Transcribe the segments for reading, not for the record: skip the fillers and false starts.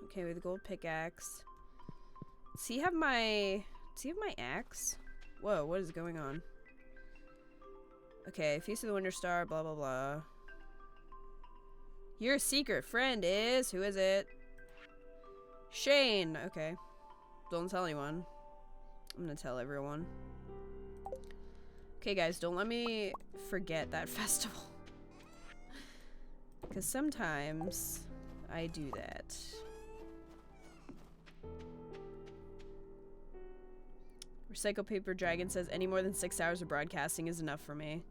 Okay, with a gold pickaxe. Does he have my axe? Whoa, what is going on? Okay, Feast of the Winter Star, blah blah blah. Your secret friend is... Who is it? Shane! Okay. Don't tell anyone. I'm gonna tell everyone. Okay, guys, don't let me forget that festival. Because sometimes I do that. Recycle Paper Dragon says any more than 6 hours of broadcasting is enough for me.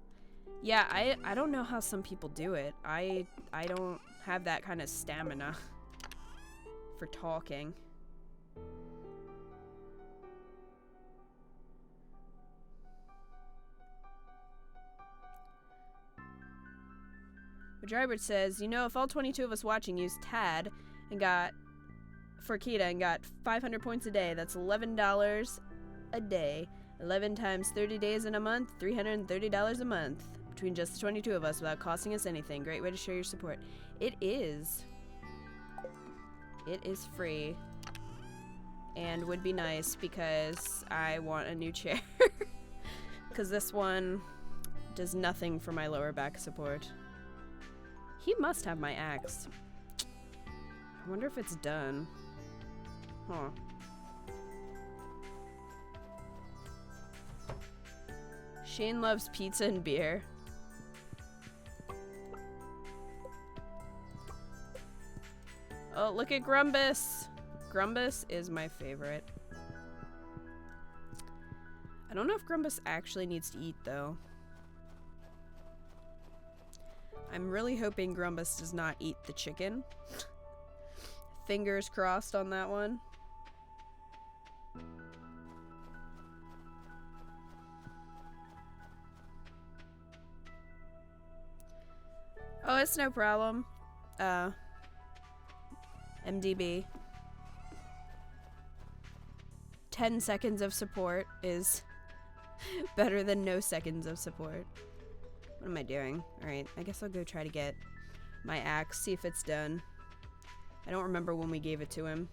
Yeah, I don't know how some people do it. I don't have that kind of stamina for talking. Drybert says, you know, if all 22 of us watching used TAD and got for Kita and got 500 points a day, that's $11 a day. 11 times 30 days in a month, $330 a month. Between just the 22 of us without costing us anything. Great way to show your support. It is. It is free. And would be nice because I want a new chair. Because this one does nothing for my lower back support. He must have my axe. I wonder if it's done. Huh. Shane loves pizza and beer. Oh, look at Grumbus. Grumbus is my favorite. I don't know if Grumbus actually needs to eat, though. I'm really hoping Grumbus does not eat the chicken. Fingers crossed on that one. Oh, it's no problem. MDB. 10 seconds of support is better than no seconds of support. What am I doing? Alright, I guess I'll go try to get my axe, see if it's done. I don't remember when we gave it to him.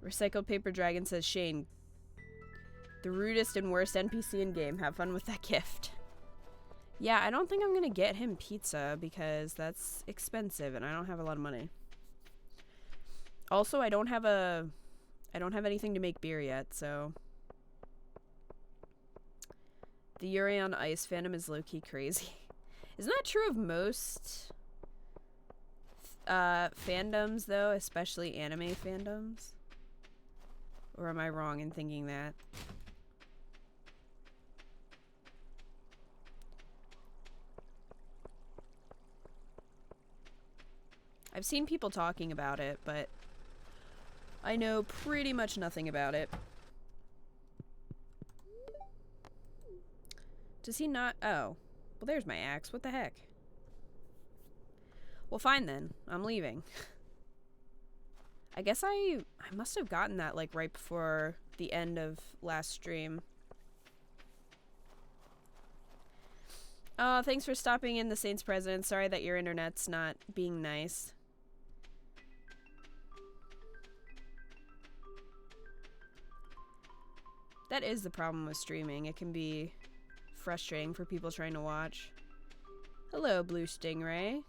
Recycled Paper Dragon says, Shane, the rudest and worst NPC in game. Have fun with that gift. Yeah, I don't think I'm gonna get him pizza because that's expensive and I don't have a lot of money. Also, I don't have anything to make beer yet, so the Yuri on Ice fandom is low-key crazy. Isn't that true of most fandoms though, especially anime fandoms? Or am I wrong in thinking that? I've seen people talking about it, but I know pretty much nothing about it. Does he not? Oh. Well, there's my axe. What the heck? Well, fine then. I'm leaving. I guess I must have gotten that, like, right before the end of last stream. Oh, thanks for stopping in, the Saints President. Sorry that your internet's not being nice. That is the problem with streaming. It can be frustrating for people trying to watch. Hello, Blue Stingray.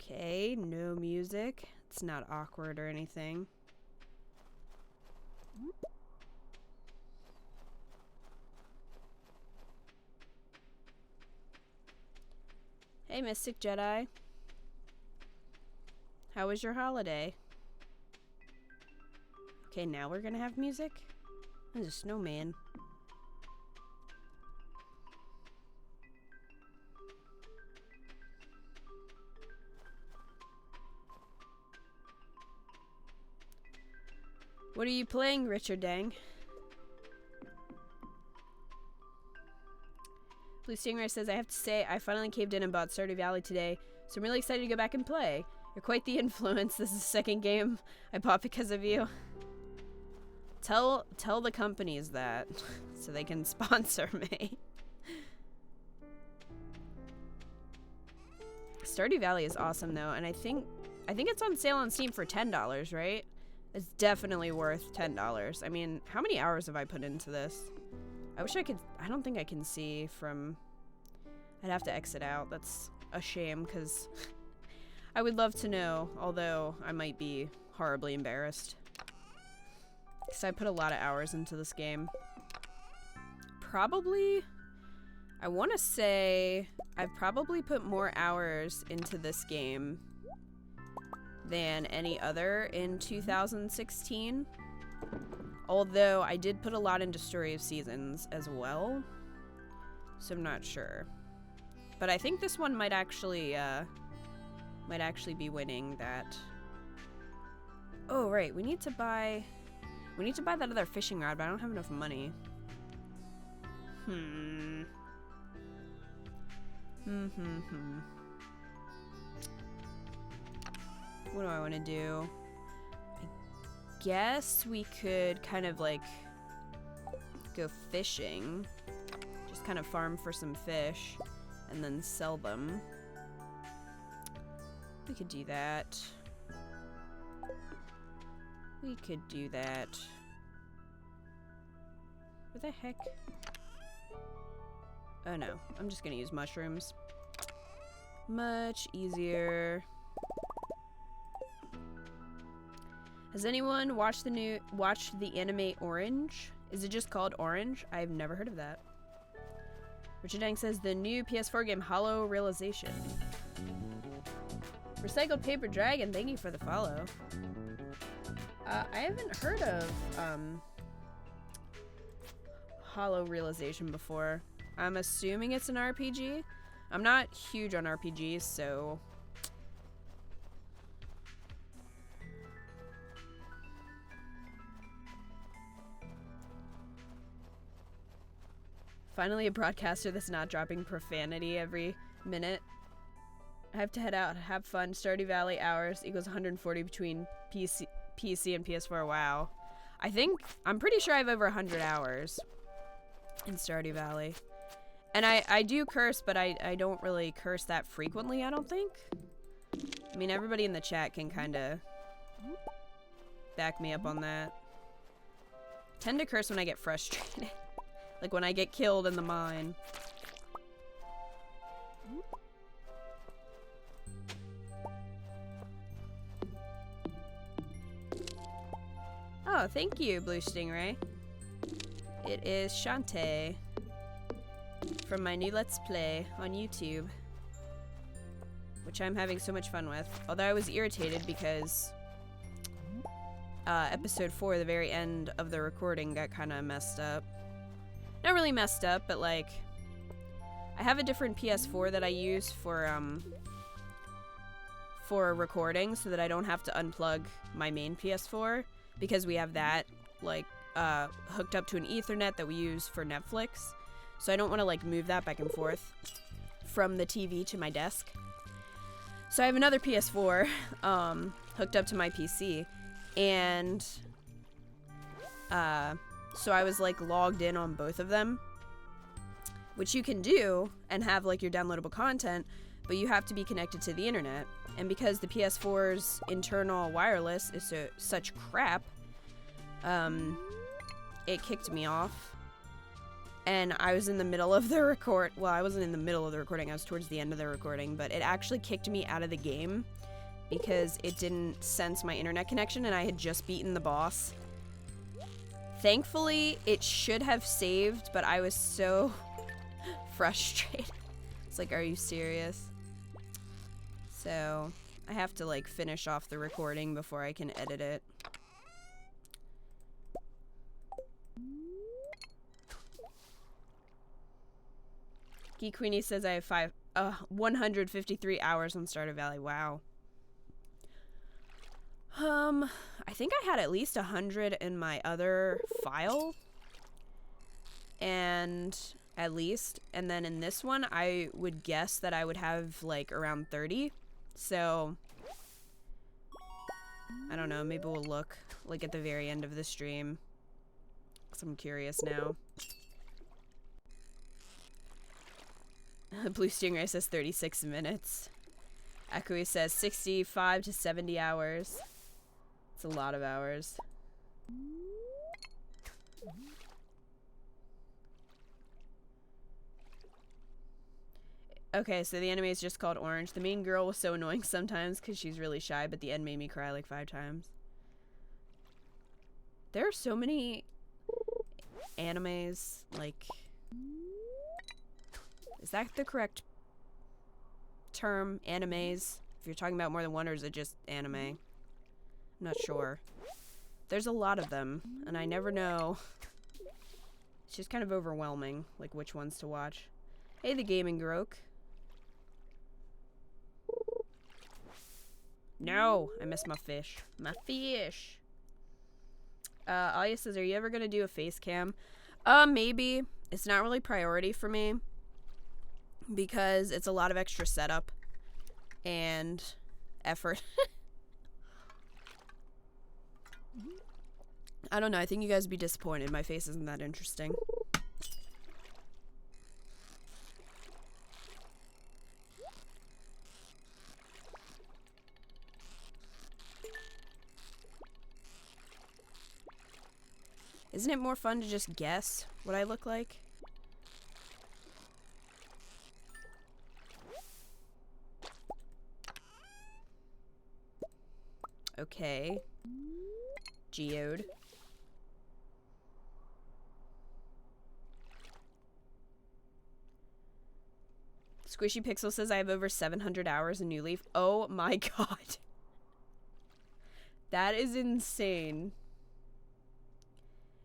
Okay, no music. It's not awkward or anything. Hey, Mystic Jedi. How was your holiday? Okay, now we're gonna have music? There's a snowman. What are you playing, Richard Dang? Blue Stingray says, I have to say, I finally caved in and bought Stardew Valley today, so I'm really excited to go back and play. You're quite the influence. This is the second game I bought because of you. Tell the companies that, so they can sponsor me. Stardew Valley is awesome though, and I think it's on sale on Steam for $10, right? It's definitely worth $10. I mean, how many hours have I put into this? I wish I could. I don't think I can see from. I'd have to exit out. That's a shame because I would love to know, although I might be horribly embarrassed. Because I put a lot of hours into this game. Probably, I want to say I've probably put more hours into this game than any other in 2016. Although I did put a lot into Story of Seasons as well. So I'm not sure. But I think this one might actually be winning that. Oh, right. We need to buy that other fishing rod, but I don't have enough money. What do I want to do? I guess we could kind of like go fishing. Just kind of farm for some fish and then sell them. We could do that. We could do that. What the heck? Oh no, I'm just gonna use mushrooms. Much easier. Has anyone watched the anime Orange? Is it just called Orange? I've never heard of that. Richard Dang says the new PS4 game Hollow Realization. Recycled Paper Dragon, thank you for the follow. I haven't heard of Hollow Realization before. I'm assuming it's an RPG. I'm not huge on RPGs, so finally a broadcaster that's not dropping profanity every minute. I have to head out. Have fun. Stardew Valley hours equals 140 between PC and PS4. Wow. I'm pretty sure I have over 100 hours in Stardew Valley. And I do curse, but I don't really curse that frequently, I don't think. I mean, everybody in the chat can kind of back me up on that. I tend to curse when I get frustrated. Like when I get killed in the mine. Oh, thank you, Blue Stingray. It is Shantae from my new Let's Play on YouTube, which I'm having so much fun with. Although I was irritated because episode 4, the very end of the recording, got kind of messed up. Not really messed up, but like I have a different PS4 that I use for recording so that I don't have to unplug my main PS4 because we have that like hooked up to an Ethernet that we use for Netflix. So I don't want to like move that back and forth from the TV to my desk. So I have another PS4 hooked up to my PC, and so I was like logged in on both of them, which you can do and have like your downloadable content, but you have to be connected to the internet. And because the PS4's internal wireless is such crap, it kicked me off. And I was in the middle of the well, I wasn't in the middle of the recording, I was towards the end of the recording, but it actually kicked me out of the game because it didn't sense my internet connection and I had just beaten the boss. Thankfully, it should have saved, but I was so frustrated. It's like, are you serious? So I have to like finish off the recording before I can edit it. Geek Queenie says I have 153 hours on Stardew Valley. Wow. I think I had at least 100 in my other file. And then in this one, I would guess that I would have like around 30. So, I don't know, maybe we'll look like at the very end of the stream. 'Cause I'm curious now. Blue Stingray says 36 minutes. Akui says 65 to 70 hours. It's a lot of hours. Okay, so the anime is just called Orange. The main girl was so annoying sometimes because she's really shy, but the end made me cry like 5 times. There are so many animes, like... Is that the correct term? Animes? If you're talking about more than one, or is it just anime? I'm not sure. There's a lot of them, and I never know. It's just kind of overwhelming, like which ones to watch. Hey, the Gaming Grok. No, I missed my fish. My fish. Aya says, are you ever gonna do a face cam? Maybe. It's not really priority for me because it's a lot of extra setup and effort. I don't know. I think you guys would be disappointed. My face isn't that interesting. Isn't it more fun to just guess what I look like? Okay. Geode. Squishy Pixel says I have over 700 hours in New Leaf. Oh my god. That is insane.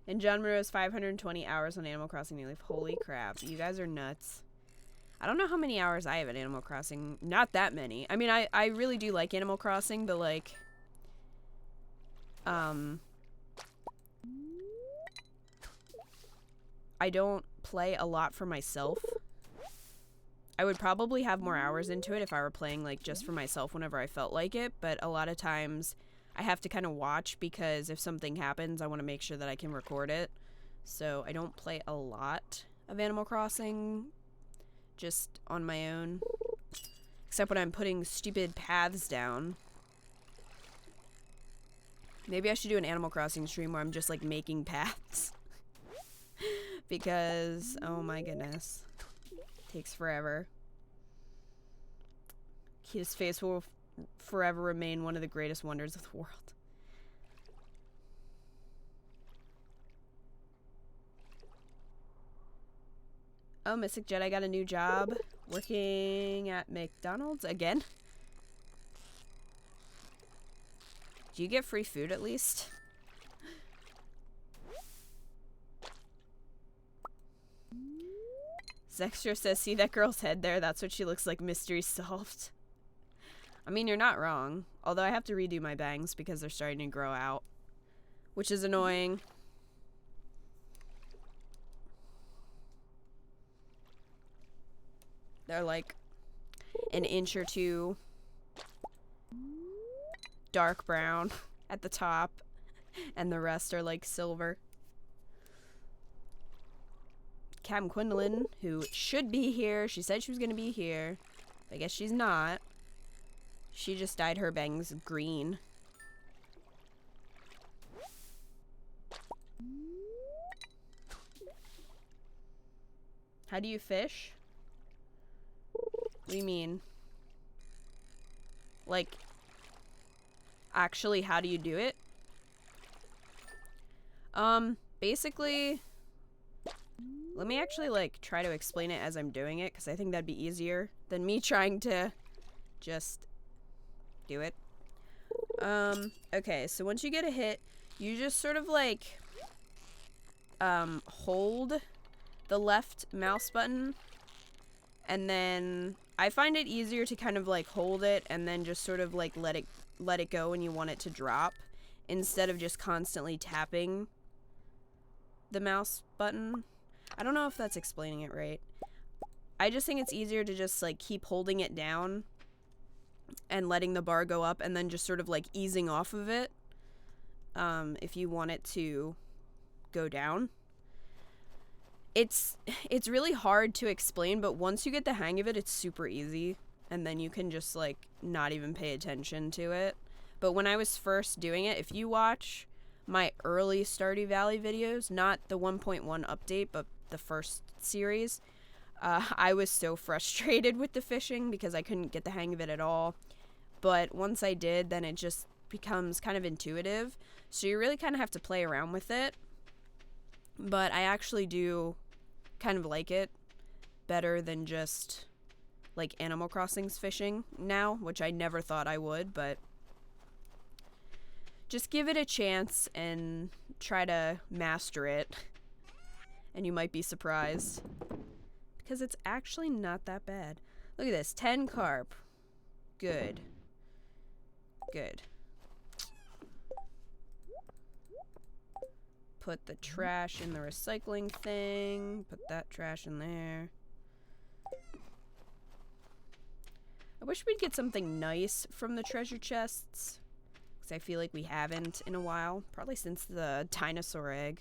And John Monroe has 520 hours on Animal Crossing New Leaf. Holy crap. You guys are nuts. I don't know how many hours I have at Animal Crossing. Not that many. I mean, I really do like Animal Crossing, but like... I don't play a lot for myself. I would probably have more hours into it if I were playing like just for myself whenever I felt like it, but a lot of times I have to kind of watch because if something happens, I want to make sure that I can record it. So I don't play a lot of Animal Crossing just on my own, except when I'm putting stupid paths down. Maybe I should do an Animal Crossing stream where I'm just like making paths. Because, oh my goodness, it takes forever. His face will forever remain one of the greatest wonders of the world. Oh, Mystic Jedi got a new job working at McDonald's again. Do you get free food at least? Zextra says, see that girl's head there? That's what she looks like. Mystery solved. I mean, you're not wrong. Although I have to redo my bangs because they're starting to grow out, which is annoying. They're like an inch or two dark brown at the top, and the rest are like silver. Captain Quindolin, who should be here, she said she was gonna be here. I guess she's not. She just dyed her bangs green. How do you fish? What do you mean? Like, actually, how do you do it? Basically, let me actually, like, try to explain it as I'm doing it, because I think that'd be easier than me trying to just do it. Okay, so once you get a hit, you just sort of, like, hold the left mouse button And then I find it easier to kind of like hold it and then just sort of like let it go when you want it to drop, instead of just constantly tapping the mouse button. I don't know if that's explaining it right. I just think it's easier to just like keep holding it down and letting the bar go up, and then just sort of like easing off of it if you want it to go down. It's really hard to explain, but once you get the hang of it, it's super easy, and then you can just like not even pay attention to it. But when I was first doing it, if you watch my early Stardew Valley videos, not the 1.1 update, but the first series, I was so frustrated with the fishing because I couldn't get the hang of it at all. But once I did, then it just becomes kind of intuitive. So you really kind of have to play around with it. But I actually do kind of like it better than just like Animal Crossing's fishing now, which I never thought I would, but just give it a chance and try to master it, and you might be surprised, because it's actually not that bad. Look at this, 10 carp. Good. Good. Put the trash in the recycling thing. Put that trash in there. I wish we'd get something nice from the treasure chests, because I feel like we haven't in a while. Probably since the dinosaur egg.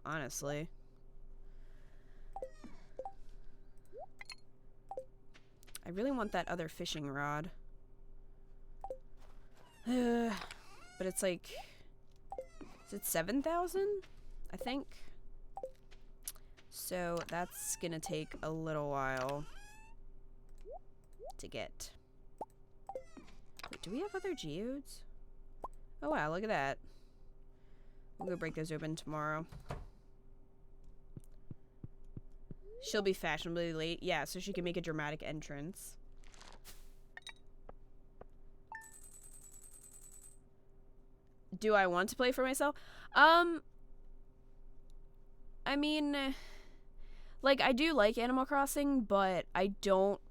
Honestly. I really want that other fishing rod. But it's like... Is it 7,000? I think. So that's gonna take a little while to get. Wait, do we have other geodes? Oh wow, look at that. We'll go break those open tomorrow. She'll be fashionably late. Yeah, so she can make a dramatic entrance. Do I want to play for myself? I mean, like, I do like Animal Crossing, but I don't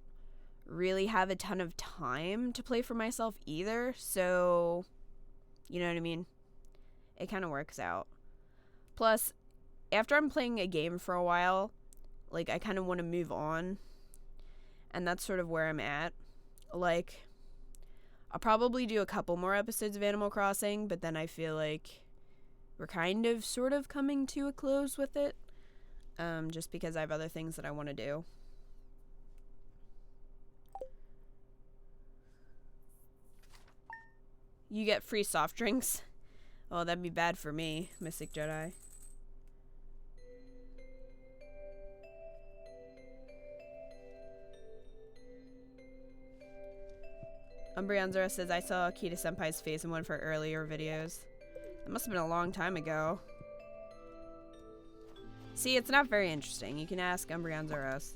really have a ton of time to play for myself either, so, you know what I mean? It kind of works out. Plus, after I'm playing a game for a while, like, I kind of want to move on, and that's sort of where I'm at. Like, I'll probably do a couple more episodes of Animal Crossing, but then I feel like we're kind of sort of coming to a close with it, just because I have other things that I want to do. You get free soft drinks? Oh, that'd be bad for me, Mystic Jedi. Umbreonzora says, I saw Kita Senpai's face in one of her earlier videos. It must have been a long time ago. See, it's not very interesting. You can ask Umbreonzoros.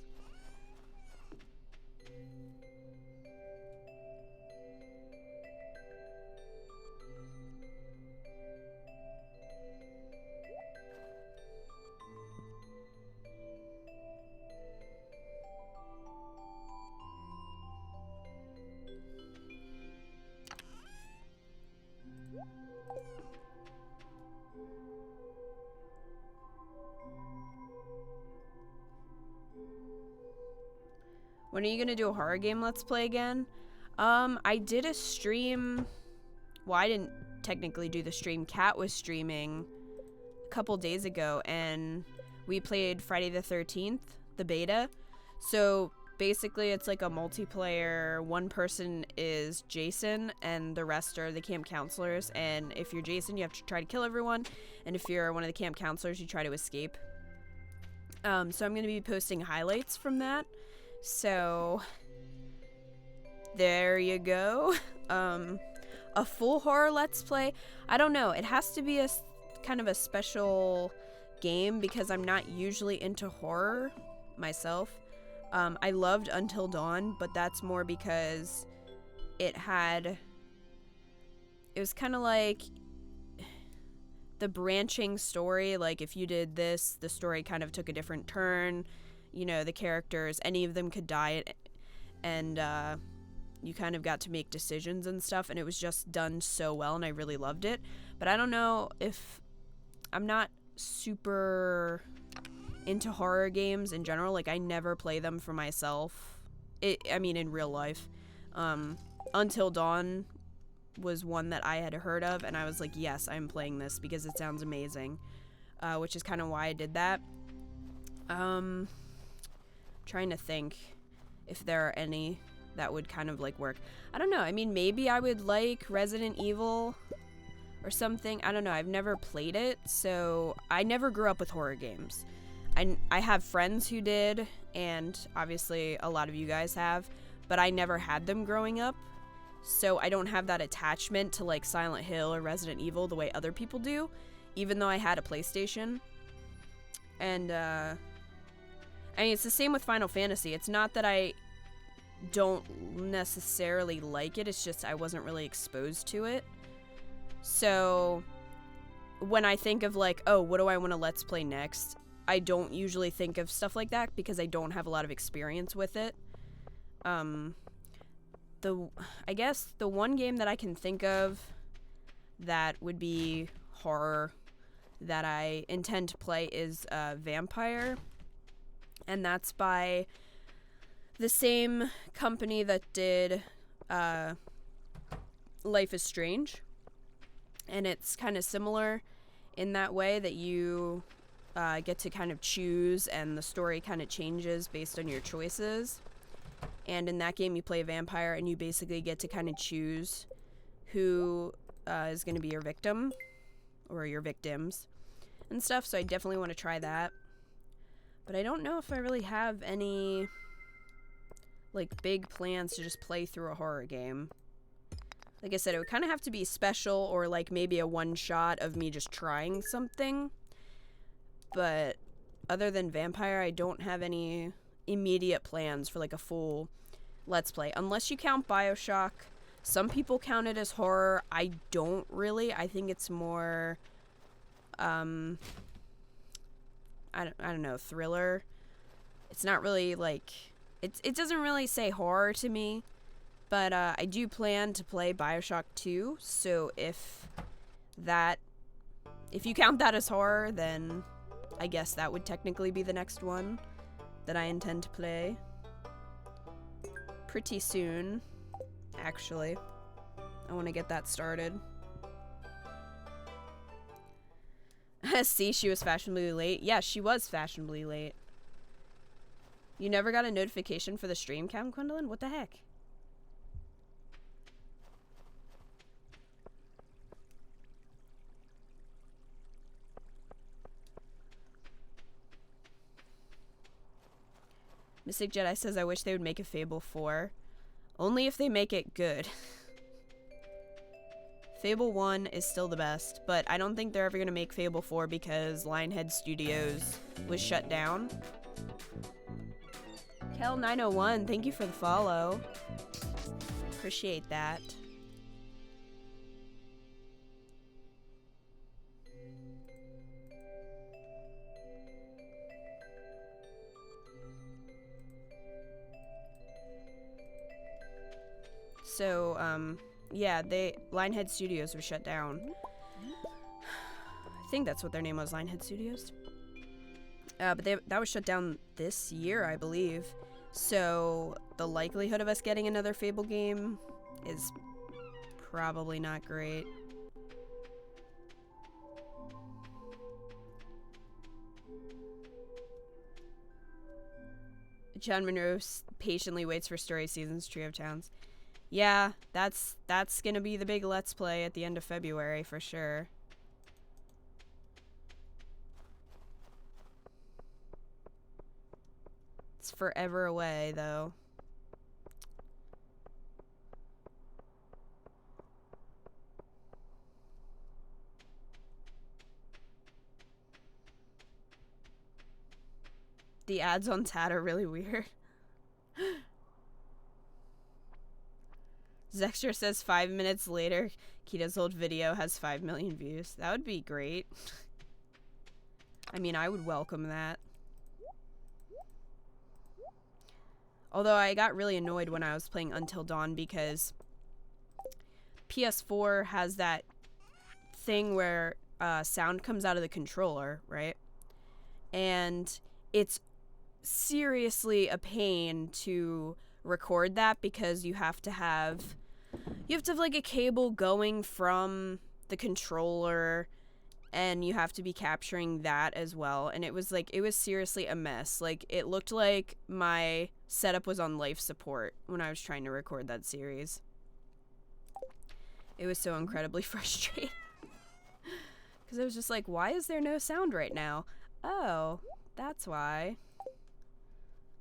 When are you gonna do a horror game let's play again? I did a stream. Well, I didn't technically do the stream. Kat was streaming a couple days ago, and we played Friday the 13th, the beta. So basically, it's like a multiplayer. One person is Jason, and the rest are the camp counselors. And if you're Jason, you have to try to kill everyone. And if you're one of the camp counselors, you try to escape. So I'm gonna be posting highlights from that. So there you go. A full horror let's play. I don't know. It has to be a kind of a special game because I'm not usually into horror myself. I loved Until Dawn, but that's more because it was kind of like the branching story. Like if you did this, the story kind of took a different turn. you know, the characters, any of them could die, and you kind of got to make decisions and stuff, and it was just done so well, and I really loved it. But I don't know if I'm not super into horror games in general. Like, I never play them for myself. I mean, in real life. Until Dawn was one that I had heard of, and I was like, yes, I'm playing this because it sounds amazing, which is kind of why I did that. Trying to think if there are any that would kind of like work. I don't know. I mean, maybe I would like Resident Evil or something. I don't know. I've never played it, so I never grew up with horror games. I have friends who did, and obviously a lot of you guys have, but I never had them growing up, so I don't have that attachment to like Silent Hill or Resident Evil the way other people do, even though I had a PlayStation. And I mean, it's the same with Final Fantasy. It's not that I don't necessarily like it, it's just I wasn't really exposed to it. So when I think of like, oh, what do I want to Let's Play next, I don't usually think of stuff like that because I don't have a lot of experience with it. I guess the one game that I can think of that would be horror that I intend to play is Vampire, and that's by the same company that did Life is Strange, and it's kind of similar in that way that you get to kind of choose, and the story kind of changes based on your choices. And in that game, you play a vampire, and you basically get to kind of choose who is going to be your victim, or your victims, and stuff. So I definitely want to try that. But I don't know if I really have any like big plans to just play through a horror game. Like I said, it would kind of have to be special, or like maybe a one shot of me just trying something. But other than Vampire, I don't have any immediate plans for like a full Let's Play, unless you count BioShock. Some people count it as horror. I don't really. I think it's more I don't know, thriller. It's not really like it doesn't really say horror to me, but I do plan to play BioShock 2, so if you count that as horror, then I guess that would technically be the next one that I intend to play pretty soon, actually. I want to get that started. See, she was fashionably late. Yeah, she was fashionably late. You never got a notification for the stream count, Gwendolyn? What the heck? Mystic Jedi says, I wish they would make a Fable 4. Only if they make it good. Fable 1 is still the best, but I don't think they're ever going to make Fable 4 because Lionhead Studios was shut down. Kel901, thank you for the follow. Appreciate that. So, yeah, Lionhead Studios was shut down. I think that's what their name was, Lionhead Studios. But that was shut down this year, I believe. So the likelihood of us getting another Fable game is probably not great. John Monroe patiently waits for Story Seasons Trio of Towns. Yeah, that's gonna be the big Let's Play at the end of February for sure. It's forever away, though. The ads on TAD are really weird. Zextra says 5 minutes later, Kita's old video has 5 million views. That would be great. I mean, I would welcome that. Although I got really annoyed when I was playing Until Dawn because PS4 has that thing where sound comes out of the controller, right? And it's seriously a pain to record that because you have to have like a cable going from the controller, and you have to be capturing that as well. And it was seriously a mess. Like, it looked like my setup was on life support when I was trying to record that series. It was so incredibly frustrating. Because I was just like, why is there no sound right now? Oh, that's why.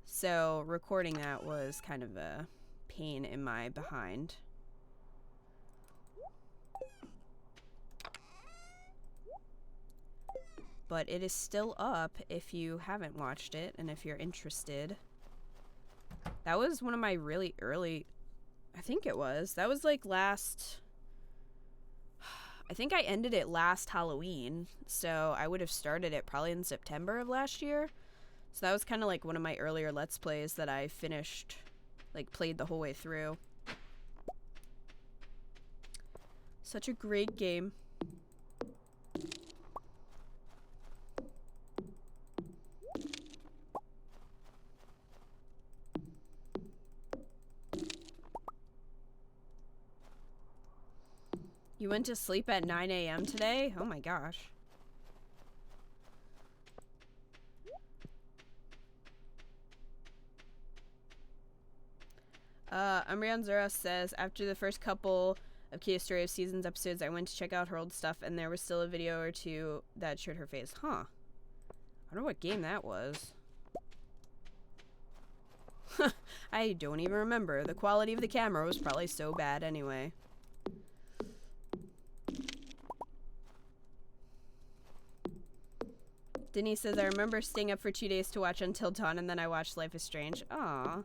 So recording that was kind of a pain in my behind. But it is still up if you haven't watched it and if you're interested. That was one of my really early, I think it was. That was like I think I ended it last Halloween. So I would have started it probably in September of last year. So that was kind of like one of my earlier Let's Plays that I finished, like played the whole way through. Such a great game. You went to sleep at 9 a.m. today? Oh my gosh. Umbrian Zura says, after the first couple of Kia Story of Seasons episodes, I went to check out her old stuff, and there was still a video or two that showed her face. Huh. I don't know what game that was. I don't even remember. The quality of the camera was probably so bad anyway. Denise says, I remember staying up for 2 days to watch Until Dawn, and then I watched Life is Strange. Aww.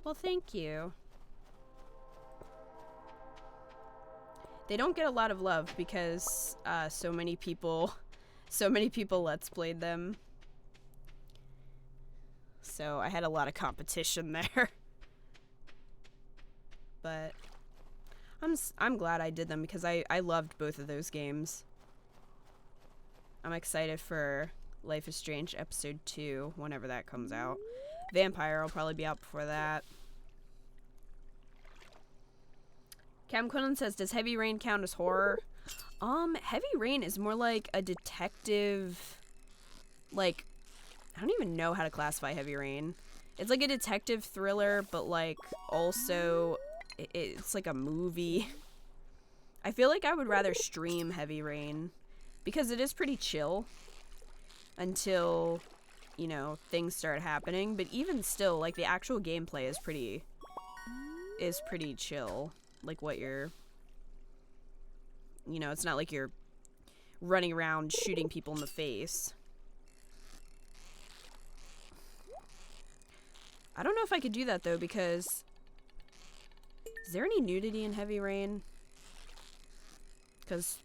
Well, thank you. They don't get a lot of love because so many people Let's Played them. So I had a lot of competition there. But I'm glad I did them because I loved both of those games. I'm excited for Life is Strange Episode 2 whenever that comes out. Vampire will probably be out before that. Cam Quinlan says, does Heavy Rain count as horror? Heavy Rain is more like a detective, like, I don't even know how to classify Heavy Rain. It's like a detective thriller, but like also it's like a movie. I feel like I would rather stream Heavy Rain because it is pretty chill until, you know, things start happening. But even still, like, the actual gameplay is pretty chill. Like, what you're, you know, it's not like you're running around shooting people in the face. I don't know if I could do that, though, because is there any nudity in Heavy Rain? Because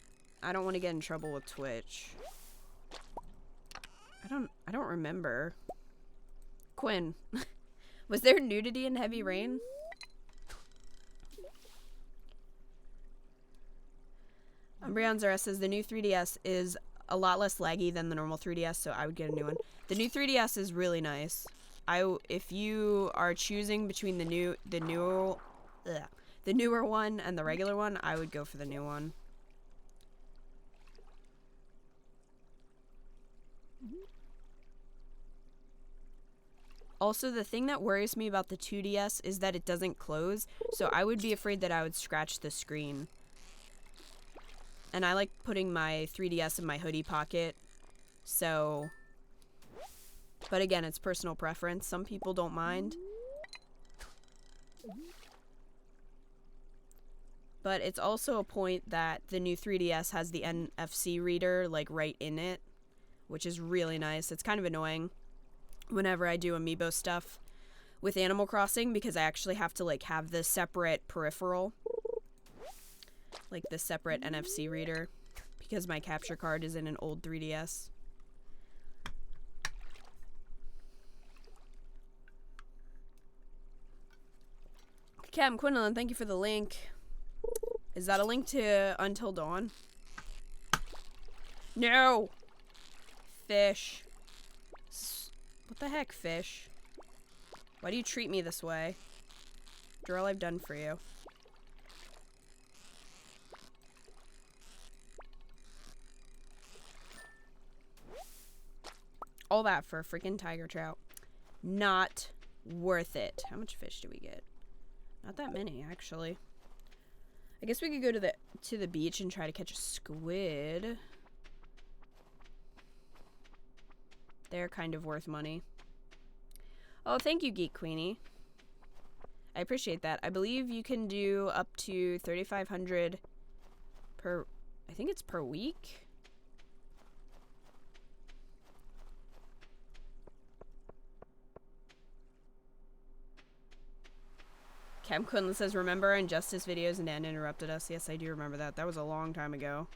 I don't want to get in trouble with Twitch. I don't remember. Quinn, was there nudity in Heavy Rain? Umbrian Zara says the new 3DS is a lot less laggy than the normal 3DS, so I would get a new one. The new 3DS is really nice. If you are choosing between the newer one and the regular one, I would go for the new one. Also, the thing that worries me about the 2DS is that it doesn't close, so I would be afraid that I would scratch the screen. And I like putting my 3DS in my hoodie pocket, so... But again, it's personal preference. Some people don't mind. But it's also a point that the new 3DS has the NFC reader, like, right in it, which is really nice. It's kind of annoying whenever I do amiibo stuff with Animal Crossing because I actually have to, like, have the separate peripheral, like the separate NFC reader, because my capture card is in an old 3DS. Cam Quinlan, thank you for the link. Is that a link to Until Dawn? No! Fish. What the heck, fish? Why do you treat me this way? After all I've done for you. All that for a freaking tiger trout. Not worth it. How much fish do we get? Not that many, actually. I guess we could go to the beach and try to catch a squid. They're kind of worth money. Oh, thank you, Geek Queenie. I appreciate that. I believe you can do up to 3,500 per, I think it's per week. Cam Quinlan says, remember Injustice videos and Dan interrupted us? Yes, I do remember that. That was a long time ago.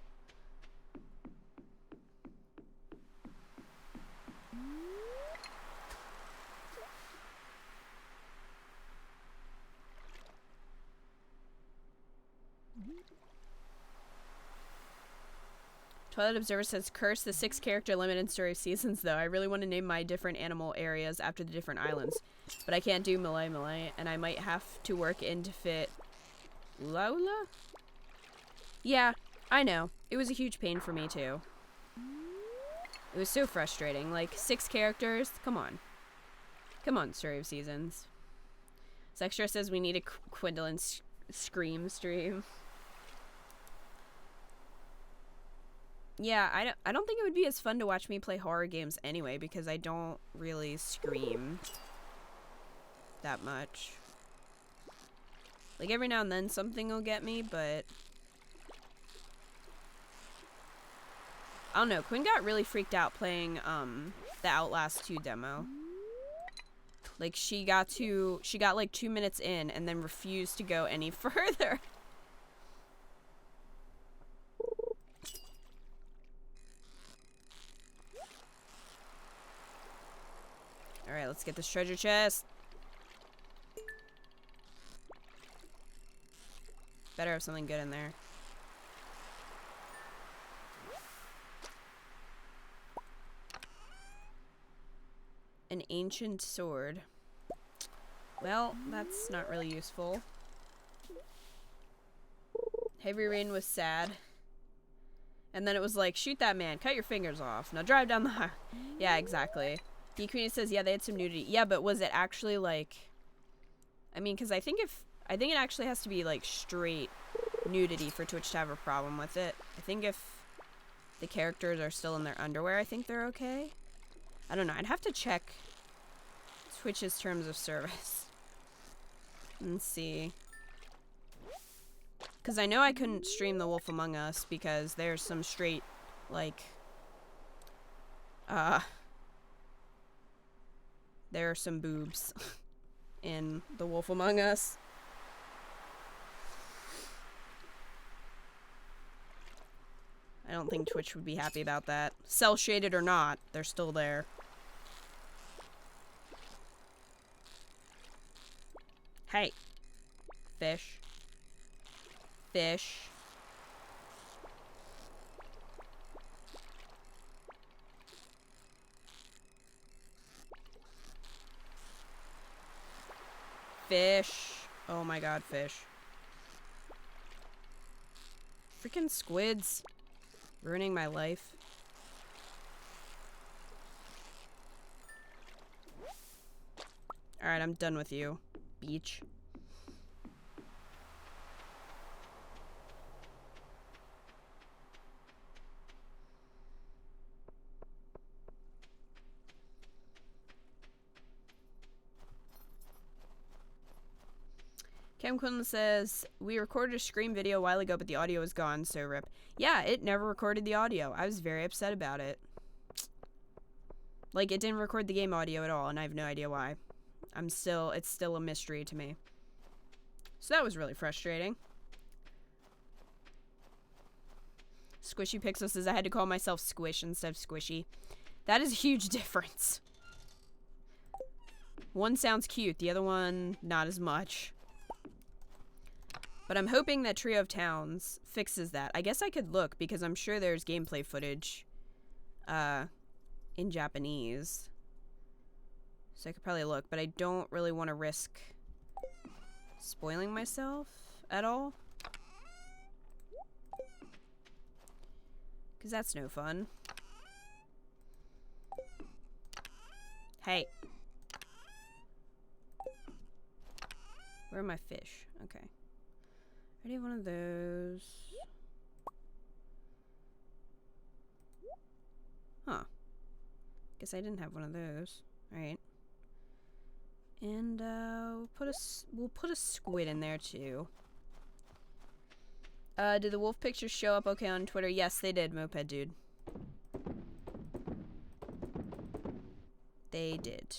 Twilight Observer says, curse the 6-character limit in Story of Seasons, though. I really want to name my different animal areas after the different islands. But I can't do Malay Malay, and I might have to work in to fit Lola? Yeah, I know. It was a huge pain for me, too. It was so frustrating. Like, 6 characters? Come on. Come on, Story of Seasons. Sextra says we need a Gwendolyn Scream stream. Yeah, I don't think it would be as fun to watch me play horror games anyway, because I don't really scream that much. Like, every now and then something will get me, but I don't know. Quinn got really freaked out playing the Outlast 2 demo. Like, she got like 2 minutes in and then refused to go any further. Alright, let's get this treasure chest. Better have something good in there. An ancient sword. Well, that's not really useful. Heavy Rain was sad. And then it was like, shoot that man, cut your fingers off. Now drive down the highway. Yeah, exactly. D Queenie says, yeah, they had some nudity. Yeah, but was it actually like, I mean, because I think it actually has to be like straight nudity for Twitch to have a problem with it. I think if the characters are still in their underwear, I think they're okay. I don't know. I'd have to check Twitch's terms of service and see. Because I know I couldn't stream The Wolf Among Us because there's some straight, like, there are some boobs in The Wolf Among Us. I don't think Twitch would be happy about that. Cell shaded or not, they're still there. Hey. Fish. Fish. Fish. Oh my god, fish. Freaking squids. Ruining my life. Alright, I'm done with you. Beach. Cam Quinlan says, we recorded a Scream video a while ago, but the audio is gone, so rip. Yeah, it never recorded the audio. I was very upset about it. Like, it didn't record the game audio at all, and I have no idea why. It's still a mystery to me. So that was really frustrating. Squishy Pixel says, I had to call myself Squish instead of Squishy. That is a huge difference. One sounds cute, the other one, not as much. But I'm hoping that Trio of Towns fixes that. I guess I could look because I'm sure there's gameplay footage in Japanese. So I could probably look, but I don't really want to risk spoiling myself at all. Because that's no fun. Hey. Where are my fish? Okay. I already have one of those. Huh. Guess I didn't have one of those. Alright. And we'll put a squid in there too. Did the wolf pictures show up okay on Twitter? Yes, they did, Moped Dude. They did.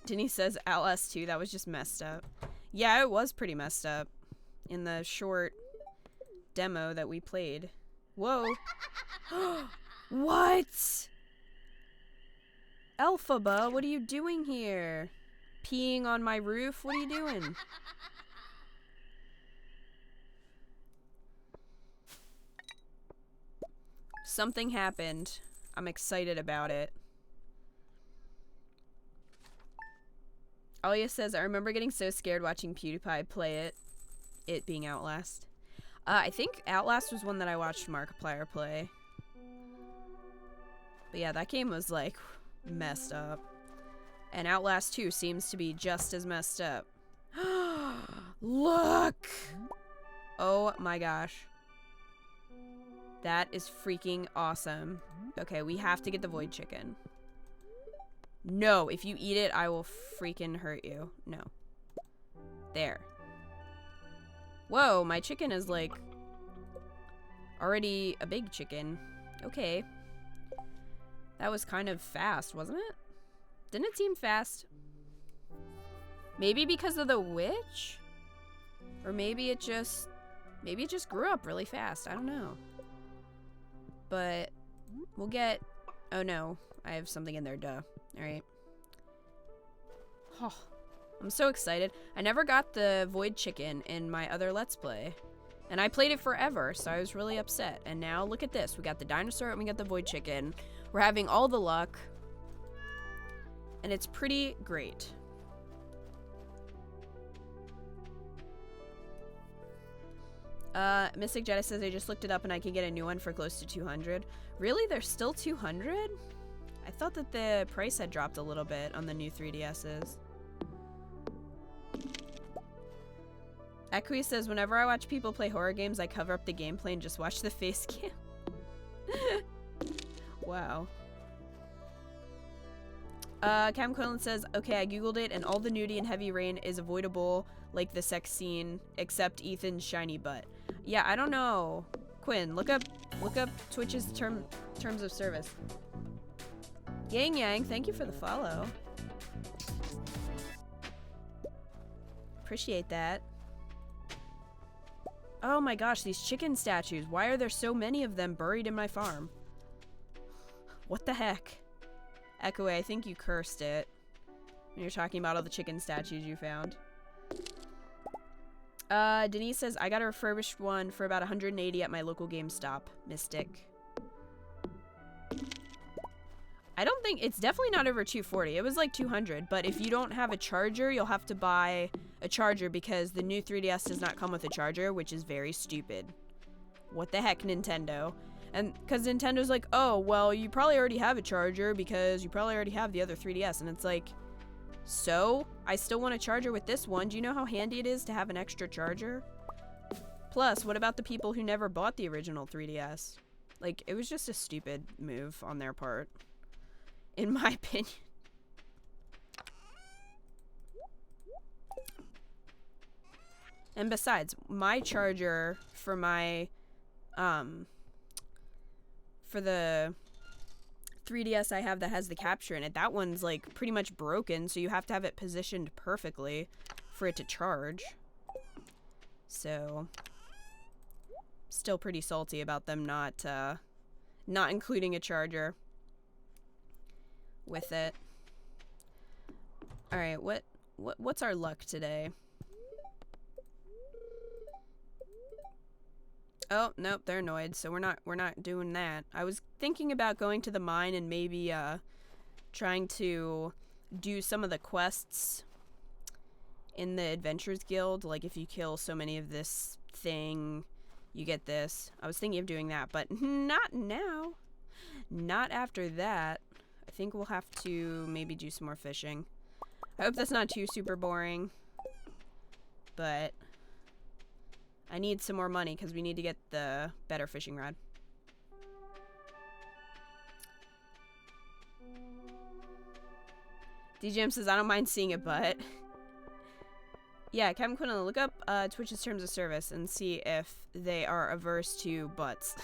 Denise says Outlast 2, that was just messed up. Yeah, it was pretty messed up in the short demo that we played. Whoa. What? Elphaba, what are you doing here? Peeing on my roof? What are you doing? Something happened. I'm excited about it. Alia says, I remember getting so scared watching PewDiePie play it being Outlast. I think Outlast was one that I watched Markiplier play. But yeah, that game was like messed up. And Outlast 2 seems to be just as messed up. Look! Oh my gosh. That is freaking awesome. Okay, we have to get the void chicken. No, if you eat it, I will freaking hurt you. No. There. Whoa, my chicken is like already a big chicken. Okay. That was kind of fast, wasn't it? Didn't it seem fast? Maybe because of the witch? Or maybe it just grew up really fast. I don't know. But we'll get... Oh no, I have something in there, duh. Alright. Oh, I'm so excited. I never got the void chicken in my other Let's Play. And I played it forever, so I was really upset. And now, look at this. We got the dinosaur and we got the void chicken. We're having all the luck. And it's pretty great. Mystic Jedi says I just looked it up and I can get a new one for close to 200. Really? There's still 200? I thought that the price had dropped a little bit on the new 3DSs. Equi says, whenever I watch people play horror games, I cover up the gameplay and just watch the face cam. Wow. Cam Quillen says, okay, I googled it and all the nudity and heavy rain is avoidable, like the sex scene, except Ethan's shiny butt. Yeah, I don't know. Quinn, look up Twitch's terms of service. Yang Yang, thank you for the follow. Appreciate that. Oh my gosh, these chicken statues. Why are there so many of them buried in my farm? What the heck? Echo, I think you cursed it when you're talking about all the chicken statues you found. Denise says, I got a refurbished one for about 180 at my local GameStop. Mystic. I don't think, it's definitely not over 240. It was like 200, but if you don't have a charger, you'll have to buy a charger because the new 3DS does not come with a charger, which is very stupid. What the heck, Nintendo? And because Nintendo's like, oh, well, you probably already have a charger because you probably already have the other 3DS. And it's like, so? I still want a charger with this one. Do you know how handy it is to have an extra charger? Plus, what about the people who never bought the original 3DS? Like, it was just a stupid move on their part. In my opinion. And besides, my charger for my, for the 3DS I have that has the capture in it, that one's like pretty much broken, so you have to have it positioned perfectly for it to charge. So, Still pretty salty about them not including a charger with it. All right, what's our luck today? Oh, nope, they're annoyed, so we're not doing that. I was thinking about going to the mine and maybe trying to do some of the quests in the Adventurers Guild, like if you kill so many of this thing, you get this. I was thinking of doing that, but not now. Not after that. I think we'll have to maybe do some more fishing. I hope that's not too super boring, but I need some more money because we need to get the better fishing rod. DJM says, I don't mind seeing it, but... Yeah, Captain Quinlan, look up Twitch's terms of service and see if they are averse to butts.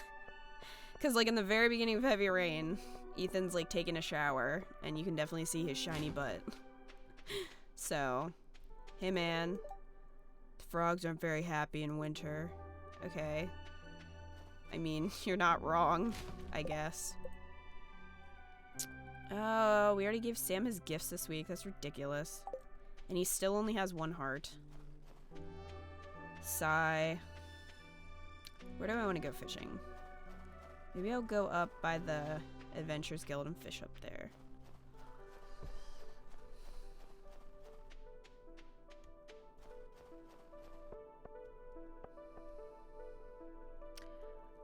Because, like, in the very beginning of Heavy Rain, Ethan's, like, taking a shower, and you can definitely see his shiny butt. So, hey, man. The frogs aren't very happy in winter. Okay. I mean, you're not wrong, I guess. Oh, we already gave Sam his gifts this week. That's ridiculous. And he still only has 1 heart. Sigh. Where do I want to go fishing? Maybe I'll go up by the Adventurers Guild and fish up there.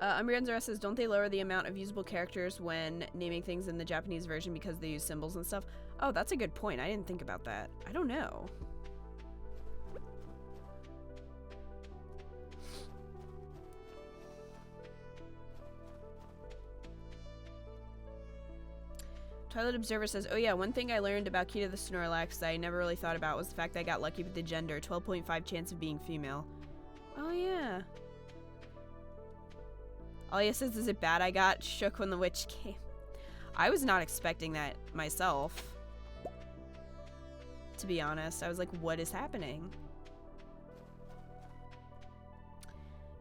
Umbrianzara says, don't they lower the amount of usable characters when naming things in the Japanese version because they use symbols and stuff? Oh, that's a good point. I didn't think about that. I don't know. Twilight Observer says, oh yeah, one thing I learned about Key to the Snorlax that I never really thought about was the fact that I got lucky with the gender. 12.5 chance of being female. Oh yeah. Alia says, is it bad I got shook when the witch came? I was not expecting that myself. To be honest, I was like, what is happening?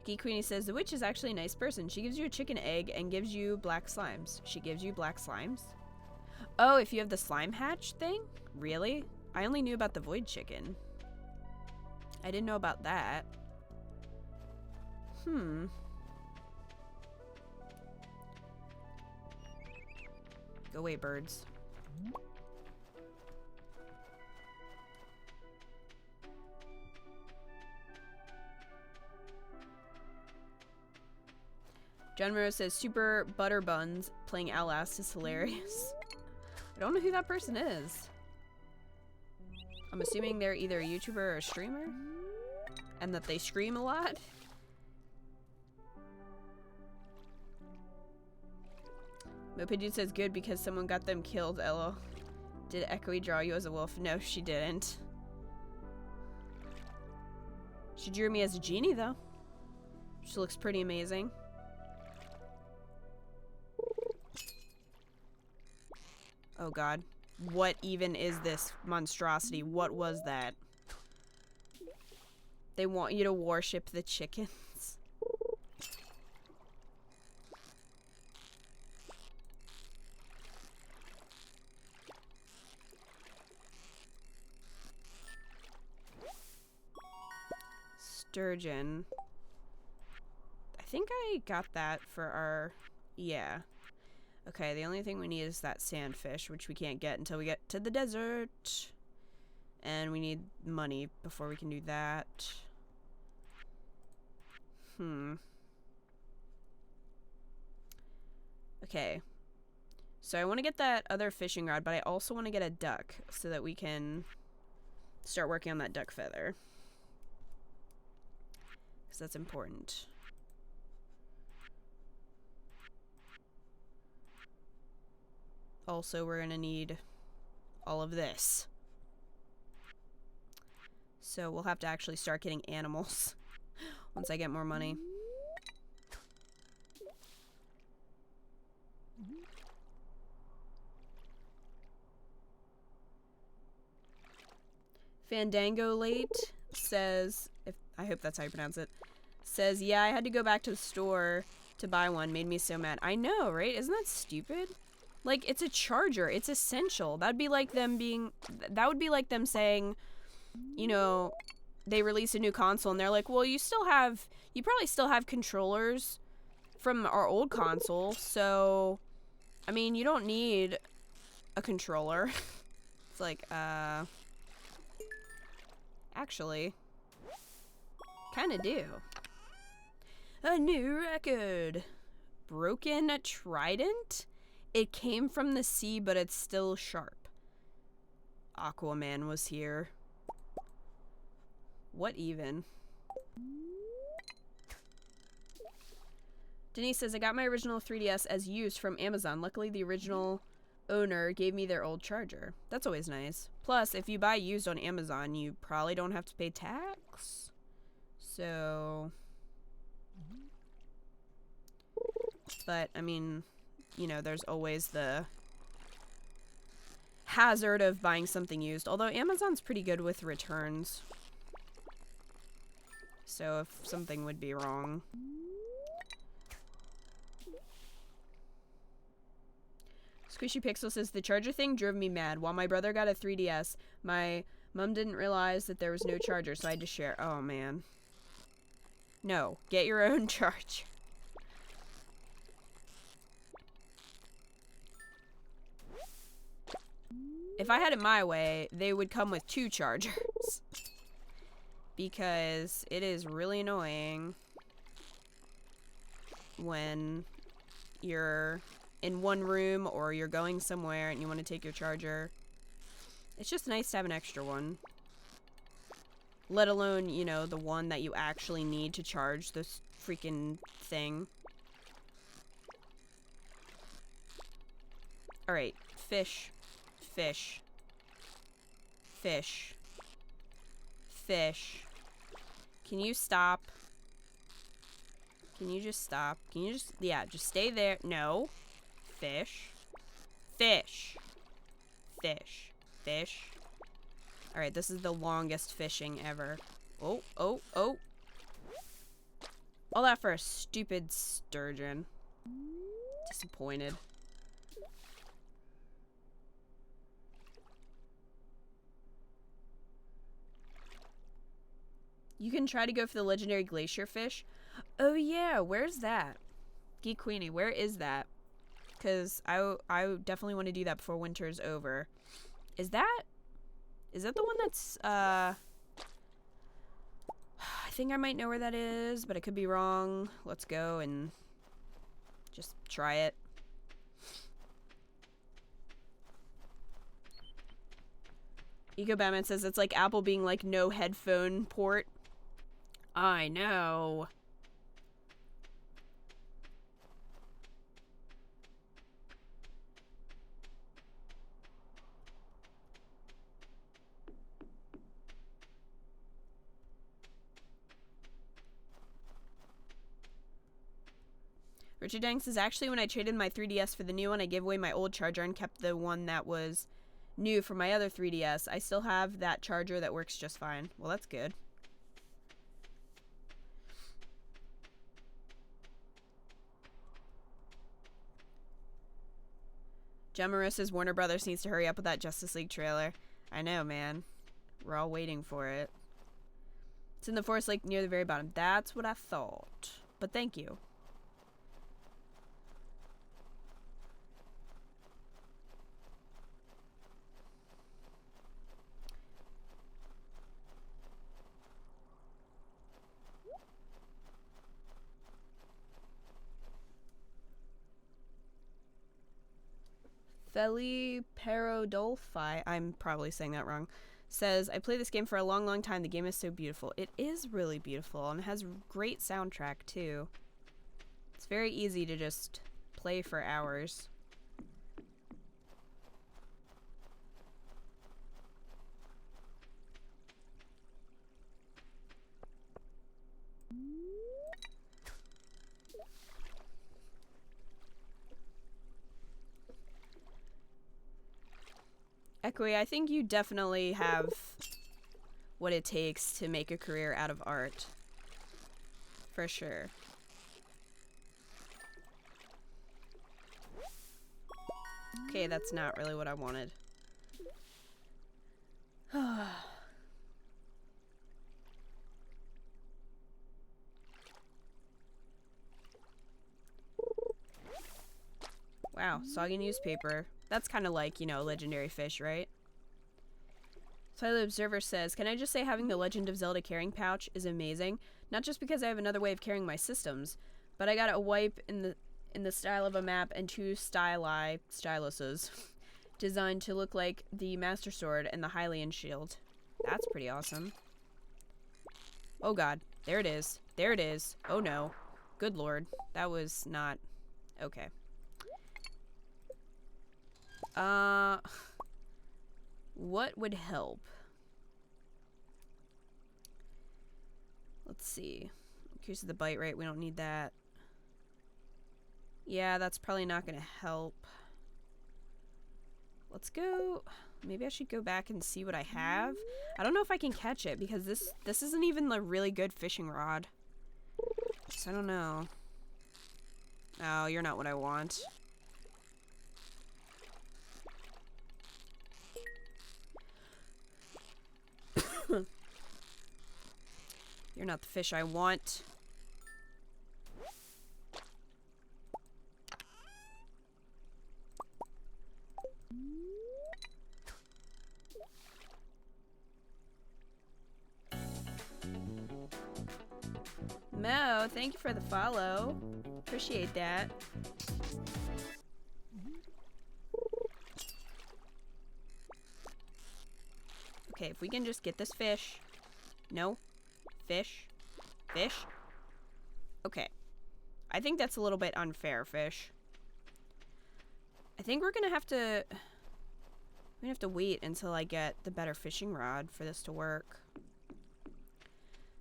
Geek Queenie says, the witch is actually a nice person. She gives you a chicken egg and gives you black slimes. She gives you black slimes? Oh, if you have the slime hatch thing? Really? I only knew about the void chicken. I didn't know about that. Go away, birds. John Rose says, Super Butter Buns playing Outlast is hilarious. I don't know who that person is. I'm assuming they're either a YouTuber or a streamer. And that they scream a lot. Moped says, good because someone got them killed, LO. Did Echoey draw you as a wolf? No, she didn't. She drew me as a genie, though. She looks pretty amazing. Oh god. What even is this monstrosity? What was that? They want you to worship the chickens. Sturgeon. I think I got that for our... Yeah. Okay, the only thing we need is that sandfish, which we can't get until we get to the desert. And we need money before we can do that. Okay. So I want to get that other fishing rod, but I also want to get a duck so that we can start working on that duck feather. Because that's important. Also, we're gonna need all of this. So we'll have to actually start getting animals once I get more money. Fandango Late says, I hope that's how you pronounce it, Says, yeah, I had to go back to the store to buy one. Made me so mad. I know, right? Isn't that stupid? Like, it's a charger. It's essential. That would be like them saying, you know, they release a new console and they're like, well, you probably still have controllers from our old console, so, I mean, you don't need a controller. It's like, actually, kinda do. A new record. Broken trident? It came from the sea, but it's still sharp. Aquaman was here. What even? Denise says, I got my original 3DS as used from Amazon. Luckily, the original owner gave me their old charger. That's always nice. Plus, if you buy used on Amazon, you probably don't have to pay tax. So... But, I mean, you know, there's always the hazard of buying something used. Although Amazon's pretty good with returns. So if something would be wrong. Squishy Pixel says, the charger thing drove me mad. While my brother got a 3DS, my mom didn't realize that there was no charger, so I had to share. Oh, man. No. Get your own charger. If I had it my way, they would come with 2 chargers. Because it is really annoying when you're in one room or you're going somewhere and you want to take your charger. It's just nice to have an extra one. Let alone, you know, the one that you actually need to charge this freaking thing. Alright, fish. Fish. Fish. Fish. Can you stop? Can you just stop? Can you just... Yeah, just stay there. No. Fish. Fish. Fish. Fish. Alright, this is the longest fishing ever. Oh, oh, oh. All that for a stupid sturgeon. Disappointed. You can try to go for the legendary glacier fish. Oh yeah, where's that? Geek Queenie, where is that? Because I definitely want to do that before winter's over. Is that the one that's, I think I might know where that is, but I could be wrong. Let's go and just try it. Eco Batman says it's like Apple being like no headphone port. I know. Richard Dang says, actually, when I traded my 3DS for the new one, I gave away my old charger and kept the one that was new for my other 3DS. I still have that charger that works just fine. Well, that's good. Gemma says Warner Brothers needs to hurry up with that Justice League trailer. I know, man. We're all waiting for it. It's in the Forest Lake near the very bottom. That's what I thought. But thank you. Feli Perodolfi, I'm probably saying that wrong, says, I played this game for a long, long time. The game is so beautiful. It is really beautiful, and it has great soundtrack, too. It's very easy to just play for hours. Echoey, I think you definitely have what it takes to make a career out of art. For sure. Okay, that's not really what I wanted. Wow, soggy newspaper. That's kind of like, you know, legendary fish, right? Twilight Observer says, can I just say having the Legend of Zelda carrying pouch is amazing? Not just because I have another way of carrying my systems, but I got a wipe in the style of a map and two styluses designed to look like the Master Sword and the Hylian Shield. That's pretty awesome. Oh god, there it is. There it is. Oh no. Good lord. That was not... okay. What would help? Let's see. Increase the bite rate. We don't need that. Yeah, that's probably not going to help. Let's go. Maybe I should go back and see what I have. I don't know if I can catch it because this isn't even a really good fishing rod. So I don't know. Oh, you're not what I want. You're not the fish I want. Mo, thank you for the follow. Appreciate that. Okay, if we can just get this fish. No. Fish. Fish. Okay. I think that's a little bit unfair, fish. I think we're gonna have to... wait until I get the better fishing rod for this to work.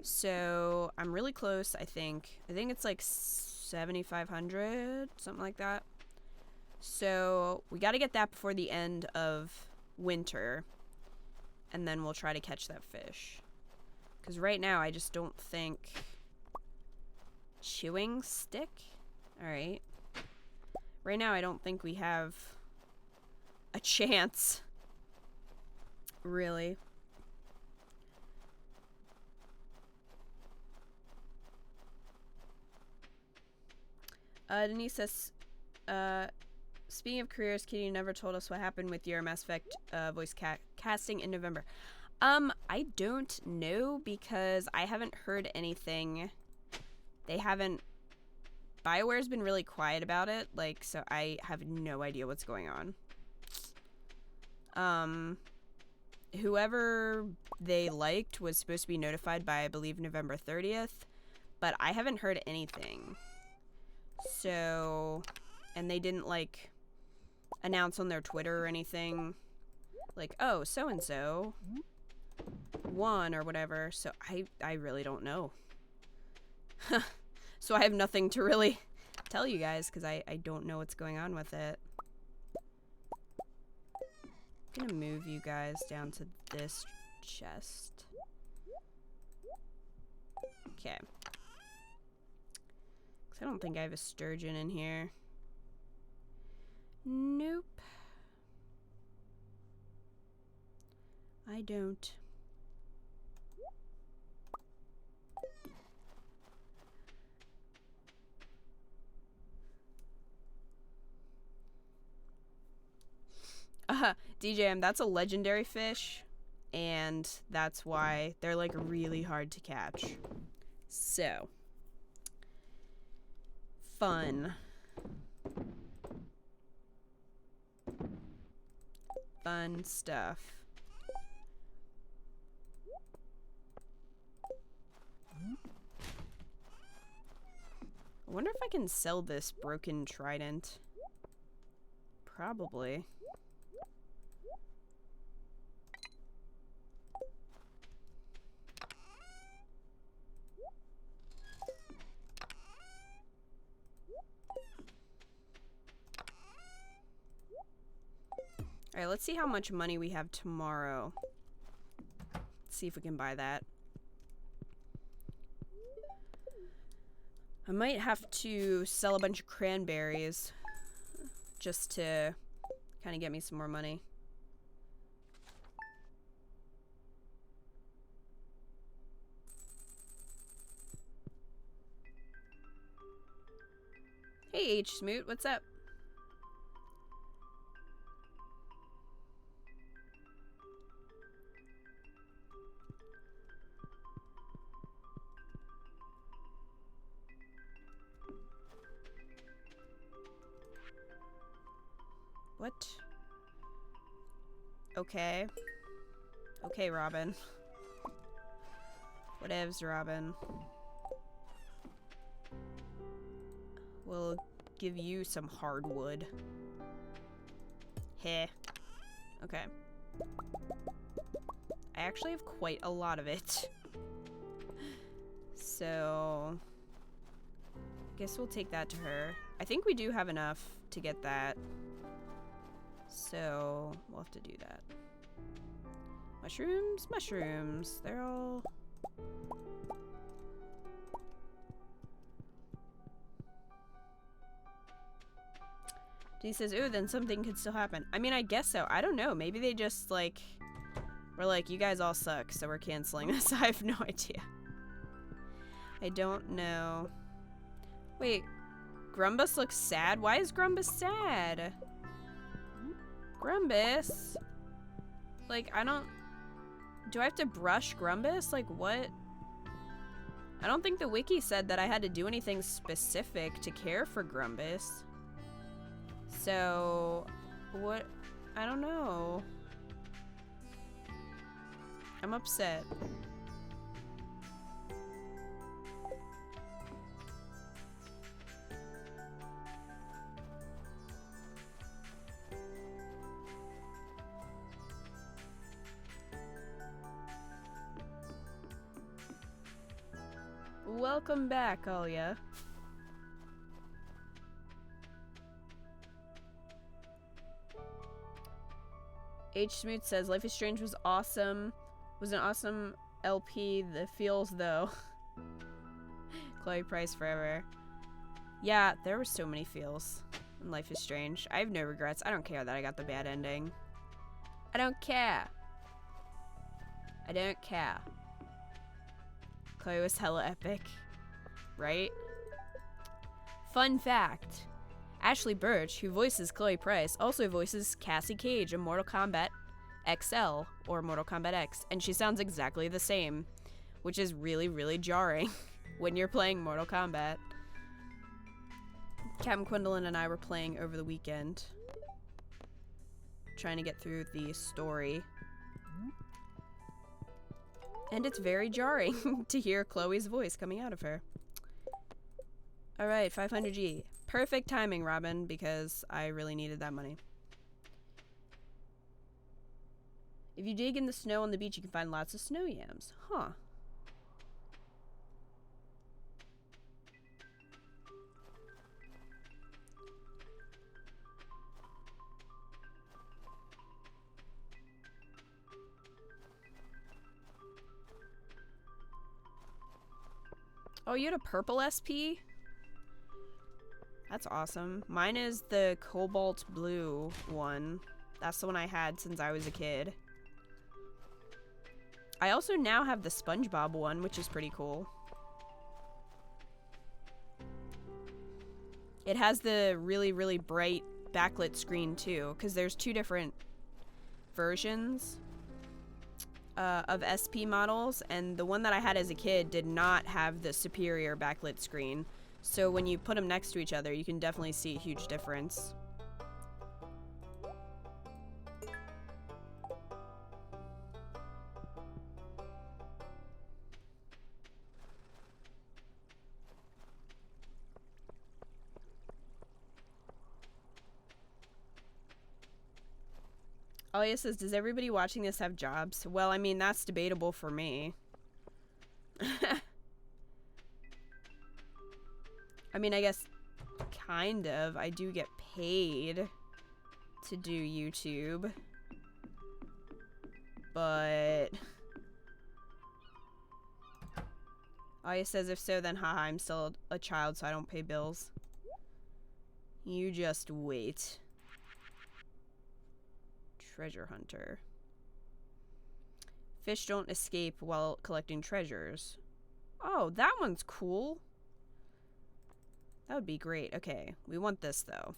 So, I'm really close, I think. I think it's like 7,500, something like that. So, we gotta get that before the end of winter. And then we'll try to catch that fish. Because right now, I just don't think... chewing stick? Alright. Right now, I don't think we have a chance. Really. Denise says, speaking of careers, Kitty never told us what happened with your Mass Effect voice casting in November. I don't know because I haven't heard anything. They haven't... BioWare's been really quiet about it, like, so I have no idea what's going on. Whoever they liked was supposed to be notified by, I believe, November 30th, but I haven't heard anything. So, and they didn't, like, announce on their Twitter or anything, like, oh, so-and-so won or whatever, so I really don't know. So I have nothing to really tell you guys, because I don't know what's going on with it. I'm gonna move you guys down to this chest. Okay. I don't think I have a sturgeon in here. Nope. I don't. DJM, that's a legendary fish, and that's why they're, like, really hard to catch. So. Fun. Fun stuff. I wonder if I can sell this broken trident. Probably. Alright, let's see how much money we have tomorrow. Let's see if we can buy that. I might have to sell a bunch of cranberries just to kind of get me some more money. Hey H Smoot, what's up? What? Okay. Okay, Robin. Whatevs, Robin. We'll give you some hardwood. Heh. Okay. I actually have quite a lot of it. So... I guess we'll take that to her. I think we do have enough to get that. So, we'll have to do that. Mushrooms, mushrooms. They're all... Denise says, ooh, then something could still happen. I mean, I guess so. I don't know. Maybe they just, like... We're like, you guys all suck, so we're canceling this. I have no idea. I don't know. Wait. Grumbus looks sad? Why is Grumbus sad? Grumbus? Like, I don't... Do I have to brush Grumbus? Like, what? I don't think the wiki said that I had to do anything specific to care for Grumbus. So... What? I don't know. I'm upset. Welcome back, Alia. H. Smoot says, Life is Strange was awesome. Was an awesome LP. The feels, though. Chloe Price forever. Yeah, there were so many feels in Life is Strange. I have no regrets. I don't care that I got the bad ending. I don't care. I don't care. Chloe was hella epic. Right? Fun fact. Ashley Birch, who voices Chloe Price, also voices Cassie Cage in Mortal Kombat XL, or Mortal Kombat X, and she sounds exactly the same, which is really, really jarring when you're playing Mortal Kombat. Captain Quindolin and I were playing over the weekend, trying to get through the story. And it's very jarring to hear Chloe's voice coming out of her. Alright, 500G. Perfect timing, Robin, because I really needed that money. If you dig in the snow on the beach, you can find lots of snow yams. Huh. Oh, you had a purple SP? That's awesome. Mine is the cobalt blue one. That's the one I had since I was a kid. I also now have the SpongeBob one, which is pretty cool. It has the really, really bright backlit screen too, because there's two different versions of SP models, and the one that I had as a kid did not have the superior backlit screen. So when you put them next to each other, you can definitely see a huge difference. Alia says, does everybody watching this have jobs? Well, I mean, that's debatable for me. I mean, I guess kind of. I do get paid to do YouTube. But Aya says, if so, then haha, I'm still a child, so I don't pay bills. You just wait. Treasure hunter. Fish don't escape while collecting treasures. Oh, that one's cool. That would be great. Okay, we want this, though.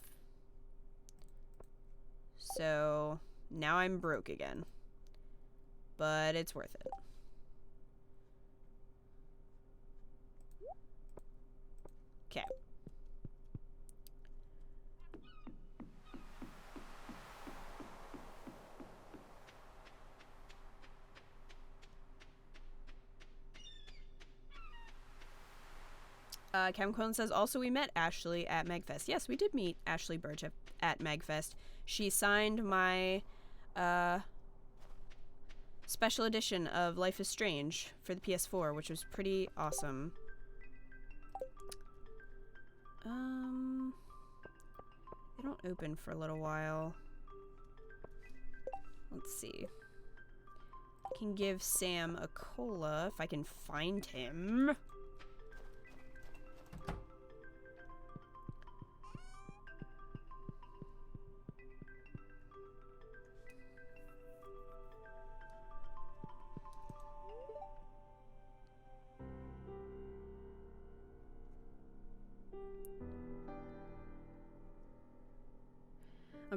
So, now I'm broke again. But it's worth it. Okay. Camcone says, also we met Ashley at Magfest. Yes, we did meet Ashley Birch at Magfest. She signed my special edition of Life is Strange for the PS4, which was pretty awesome. They don't open for a little while. Let's see. I can give Sam a cola if I can find him.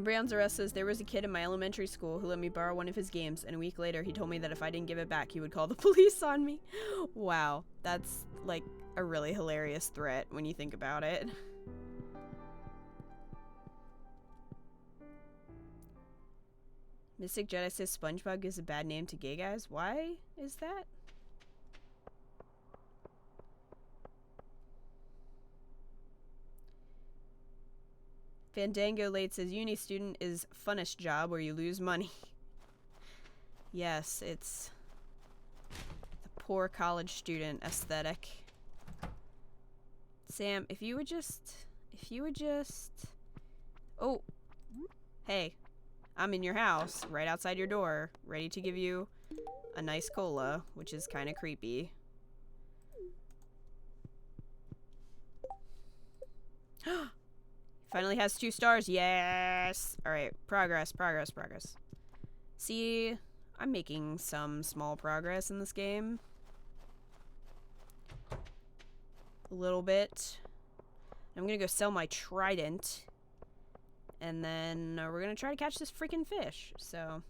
Brian Zarest says, there was a kid in my elementary school who let me borrow one of his games, and a week later he told me that if I didn't give it back, he would call the police on me. Wow, that's like a really hilarious threat when you think about it. Mystic Jedi says SpongeBob gives a bad name to gay guys. Why is that? Fandango Late says, uni student is funnest job where you lose money. Yes, it's the poor college student aesthetic. Sam, if you would just... Oh, hey, I'm in your house, right outside your door, ready to give you a nice cola, which is kind of creepy. Finally has 2 stars. Yes! Alright, progress. See, I'm making some small progress in this game. A little bit. I'm gonna go sell my trident. And then we're gonna try to catch this freaking fish. So...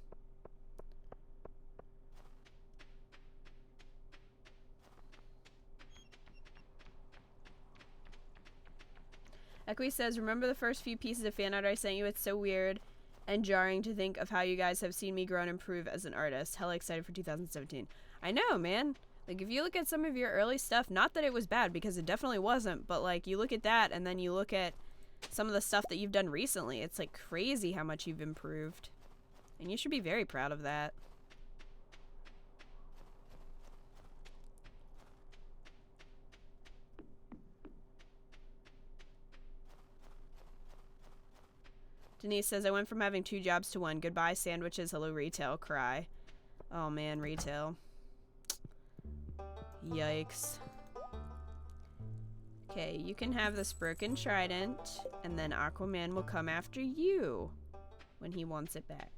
Equi says, remember the first few pieces of fan art I sent you? It's so weird and jarring to think of how you guys have seen me grow and improve as an artist. Hella excited for 2017. I know, man. Like, if you look at some of your early stuff, not that it was bad, because it definitely wasn't, but, like, you look at that, and then you look at some of the stuff that you've done recently. It's, like, crazy how much you've improved. And you should be very proud of that. Denise says, I went from having 2 jobs to 1. Goodbye, sandwiches. Hello, retail. Cry. Oh, man, retail. Yikes. Okay, you can have this broken trident, and then Aquaman will come after you when he wants it back.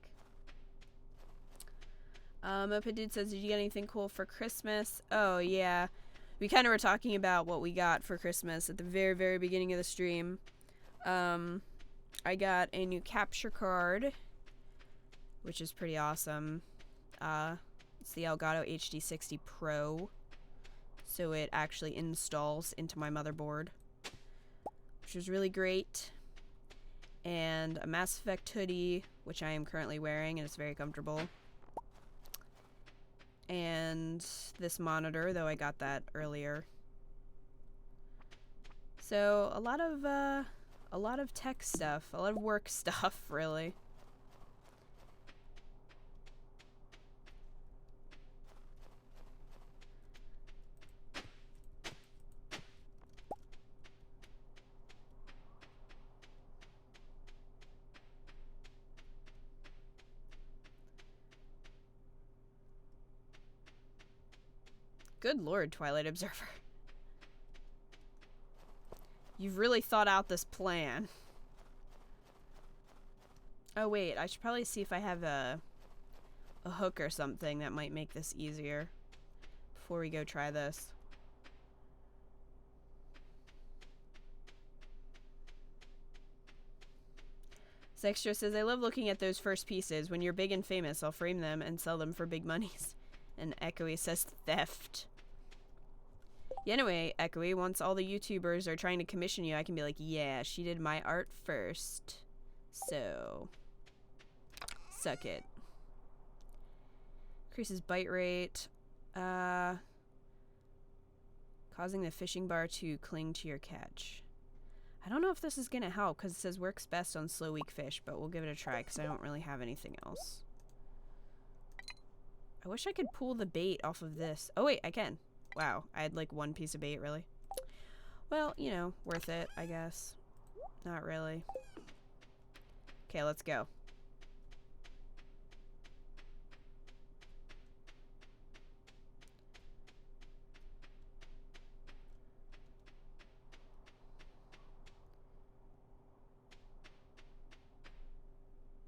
Moped Dude says, did you get anything cool for Christmas? Oh, yeah. We kind of were talking about what we got for Christmas at the very, very beginning of the stream. I got a new capture card, which is pretty awesome. It's the Elgato HD60 Pro, so it actually installs into my motherboard, which is really great. And a Mass Effect hoodie, which I am currently wearing, and it's very comfortable. And this monitor, though I got that earlier. So a lot of tech stuff, a lot of work stuff, really. Good lord, Twilight Observer. You've really thought out this plan. Oh wait, I should probably see if I have a hook or something that might make this easier before we go try this. Sextra says, I love looking at those first pieces. When you're big and famous, I'll frame them and sell them for big monies. And Echoey says, theft. Yeah, anyway, Echoey, once all the YouTubers are trying to commission you, I can be like, yeah, she did my art first. So, suck it. Increases bite rate. Causing the fishing bar to cling to your catch. I don't know if this is going to help because it says works best on slow, weak fish, but we'll give it a try because I don't really have anything else. I wish I could pull the bait off of this. Oh, wait, I can. Wow, I had like one piece of bait, really? Well, you know, worth it, I guess. Not really. Okay, let's go.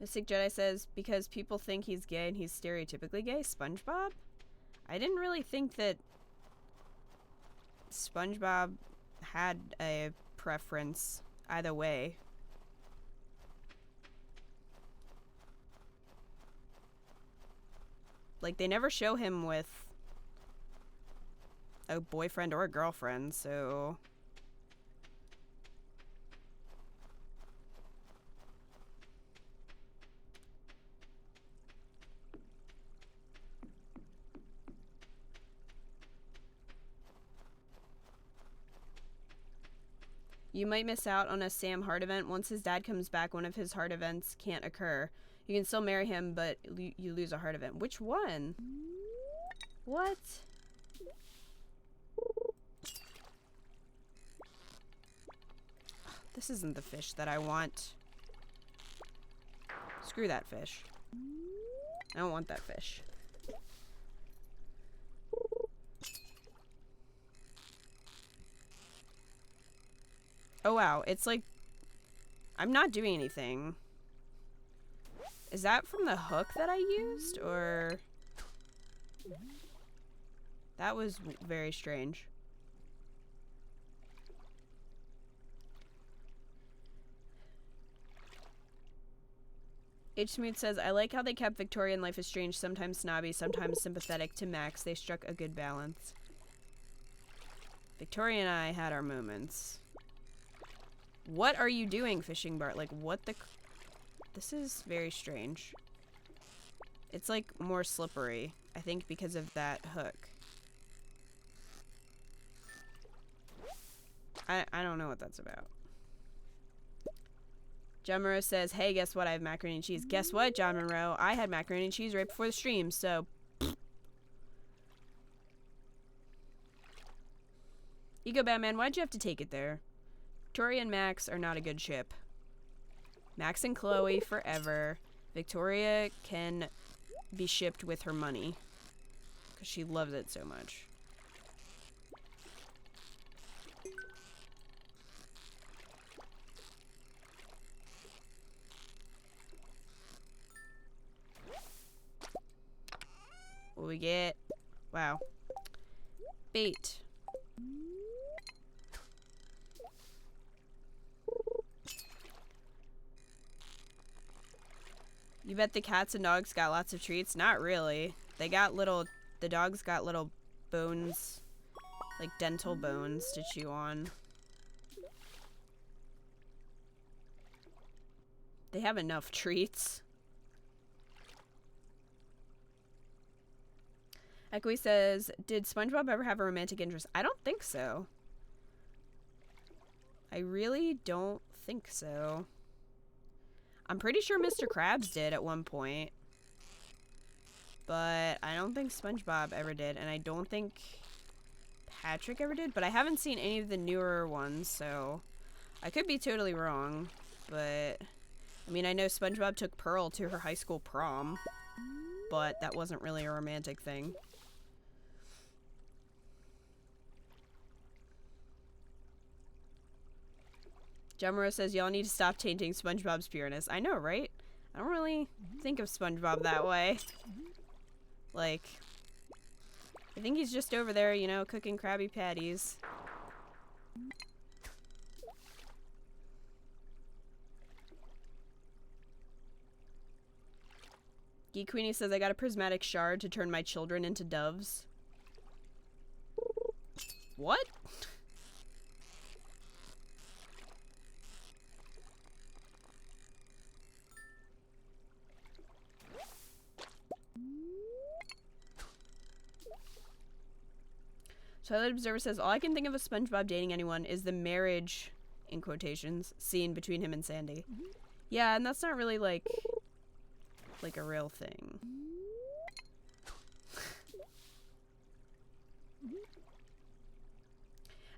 Mystic Jedi says, because people think he's gay and he's stereotypically gay. SpongeBob? I didn't really think that SpongeBob had a preference either way. Like, they never show him with a boyfriend or a girlfriend, so... You might miss out on a Sam Hart event. Once his dad comes back, one of his Hart events can't occur. You can still marry him, but you lose a Hart event. Which one? What? This isn't the fish that I want. Screw that fish. I don't want that fish. Oh wow, it's like, I'm not doing anything. Is that from the hook that I used, or? That was very strange. H. Smooth says, I like how they kept Victoria in Life is Strange, sometimes snobby, sometimes sympathetic to Max. They struck a good balance. Victoria and I had our moments. What are you doing, fishing bar? Like, what the... This is very strange. It's, like, more slippery. I think because of that hook. I don't know what that's about. John Monroe says, hey, guess what? I have macaroni and cheese. Guess what, John Monroe? I had macaroni and cheese right before the stream, so... Ego Batman, why'd you have to take it there? Victoria and Max are not a good ship. Max and Chloe forever. Victoria can be shipped with her money. Because she loves it so much. What we get? Wow. Bait. You bet the cats and dogs got lots of treats? Not really. They got little... The dogs got little bones. Like dental bones to chew on. They have enough treats. Echoey says, did SpongeBob ever have a romantic interest? I don't think so. I really don't think so. I'm pretty sure Mr. Krabs did at one point. But I don't think SpongeBob ever did. And I don't think Patrick ever did. But I haven't seen any of the newer ones, so I could be totally wrong. But, I mean, I know SpongeBob took Pearl to her high school prom. But that wasn't really a romantic thing. Jamaro says, y'all need to stop tainting SpongeBob's pureness. I know, right? I don't really think of SpongeBob that way. Like, I think he's just over there, you know, cooking Krabby Patties. Geek Queenie says, I got a prismatic shard to turn my children into doves. What? Toilet Observer says, all I can think of SpongeBob dating anyone is the marriage, in quotations, scene between him and Sandy. Yeah, and that's not really like a real thing.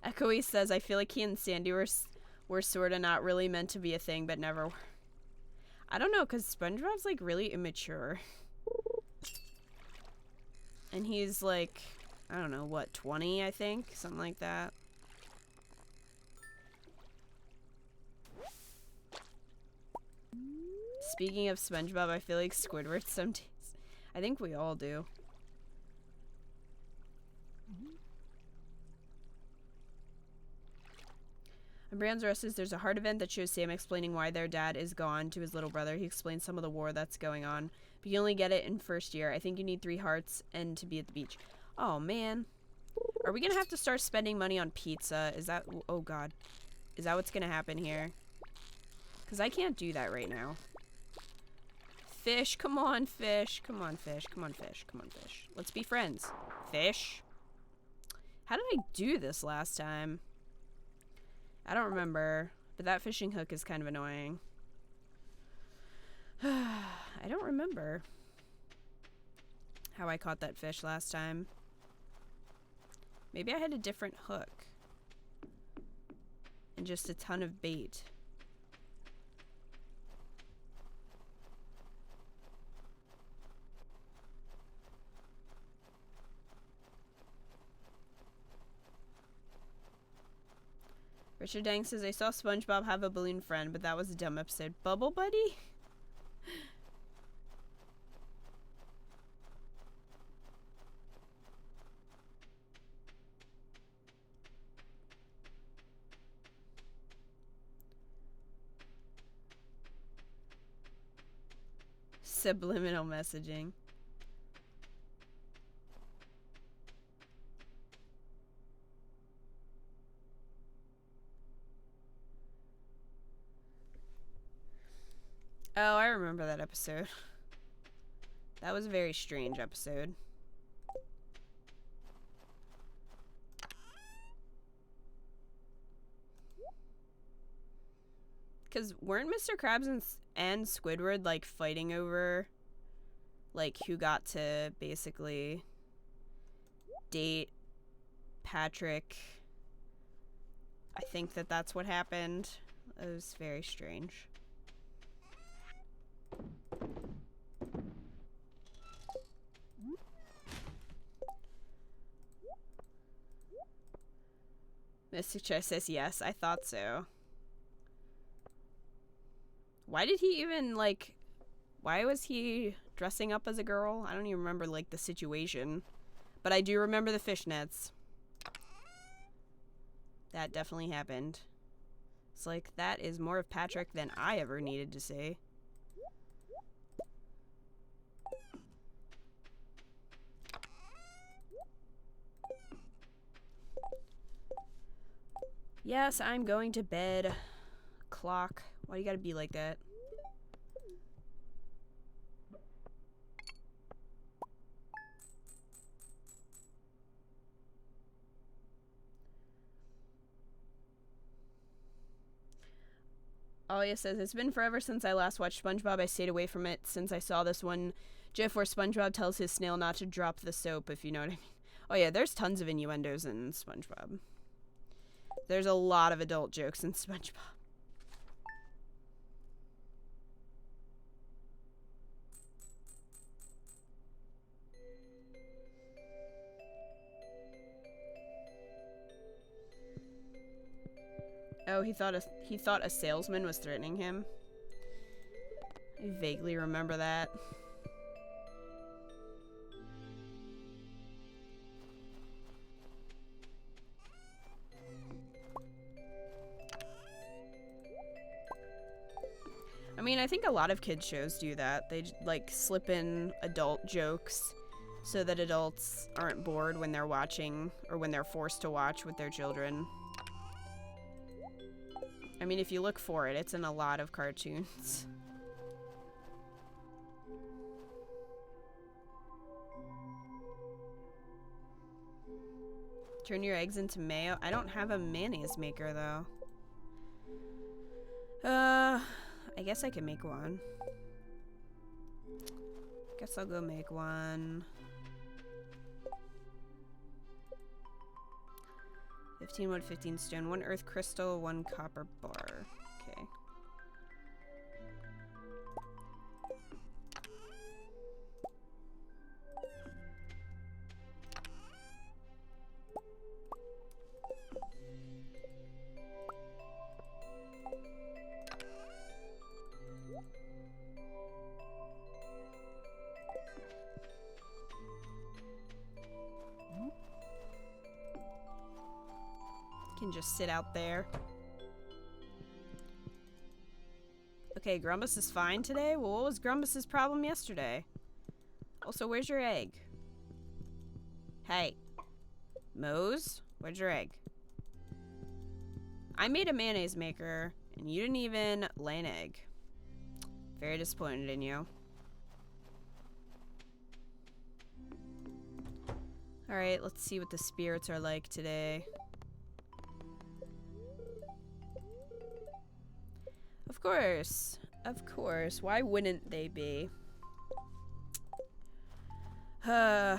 Echoey says, I feel like he and Sandy were sort of not really meant to be a thing, but never were. I don't know, because SpongeBob's like really immature. And he's like, I don't know, what, 20, I think? Something like that. Speaking of SpongeBob, I feel like Squidward some days. I think we all do. On Brand's Rest says there's a heart event that shows Sam explaining why their dad is gone to his little brother. He explains some of the war that's going on. But you only get it in first year. I think you need 3 hearts and to be at the beach. Oh, man. Are we gonna have to start spending money on pizza? Is that... Oh, God. Is that what's gonna happen here? Because I can't do that right now. Fish, come on, fish. Come on, fish. Come on, fish. Come on, fish. Let's be friends. Fish. How did I do this last time? I don't remember, but that fishing hook is kind of annoying. I don't remember how I caught that fish last time. Maybe I had a different hook and just a ton of bait. Richard Dang says, I saw SpongeBob have a balloon friend, but that was a dumb episode. Bubble Buddy? Subliminal messaging. Oh, I remember that episode. That was a very strange episode. Because weren't Mr. Krabs and Squidward, like, fighting over, like, who got to basically date Patrick? I think that's what happened. It was very strange. Mystic Chess says yes, I thought so. Why did he even, like, why was he dressing up as a girl? I don't even remember, like, the situation. But I do remember the fishnets. That definitely happened. It's like, that is more of Patrick than I ever needed to see. Yes, I'm going to bed. Clock. Why do you gotta be like that? Alia says, it's been forever since I last watched SpongeBob. I stayed away from it since I saw this one gif where SpongeBob tells his snail not to drop the soap, if you know what I mean. Oh yeah, there's tons of innuendos in SpongeBob. There's a lot of adult jokes in SpongeBob. Oh, he thought a salesman was threatening him. I vaguely remember that. I mean, I think a lot of kids shows do that. They like slip in adult jokes so that adults aren't bored when they're watching or when they're forced to watch with their children. I mean, if you look for it, it's in a lot of cartoons. Turn your eggs into mayo. I don't have a mayonnaise maker, though. I guess I can make one. Guess I'll go make one. 15 wood, 15 stone, 1 earth crystal, 1 copper bar. Okay. Can just sit out there. Okay, Grumbus is fine today? Well, what was Grumbus's problem yesterday? Also, where's your egg? Hey. Mose? Where's your egg? I made a mayonnaise maker, and you didn't even lay an egg. Very disappointed in you. Alright, let's see what the spirits are like today. Of course. Of course. Why wouldn't they be? Okay,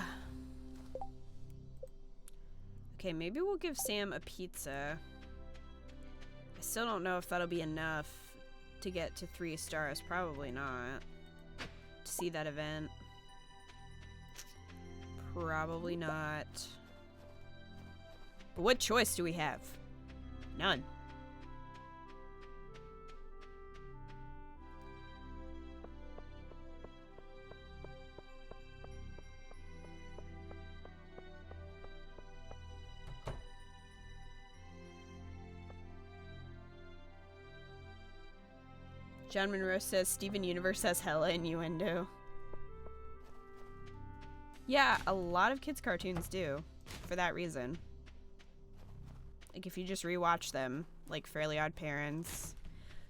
maybe we'll give Sam a pizza. I still don't know if that'll be enough to get to 3 stars. Probably not. To see that event. Probably not. But what choice do we have? None. John Monroe says Steven Universe has hella innuendo. Yeah, a lot of kids' cartoons do, for that reason. Like, if you just rewatch them, like Fairly Odd Parents,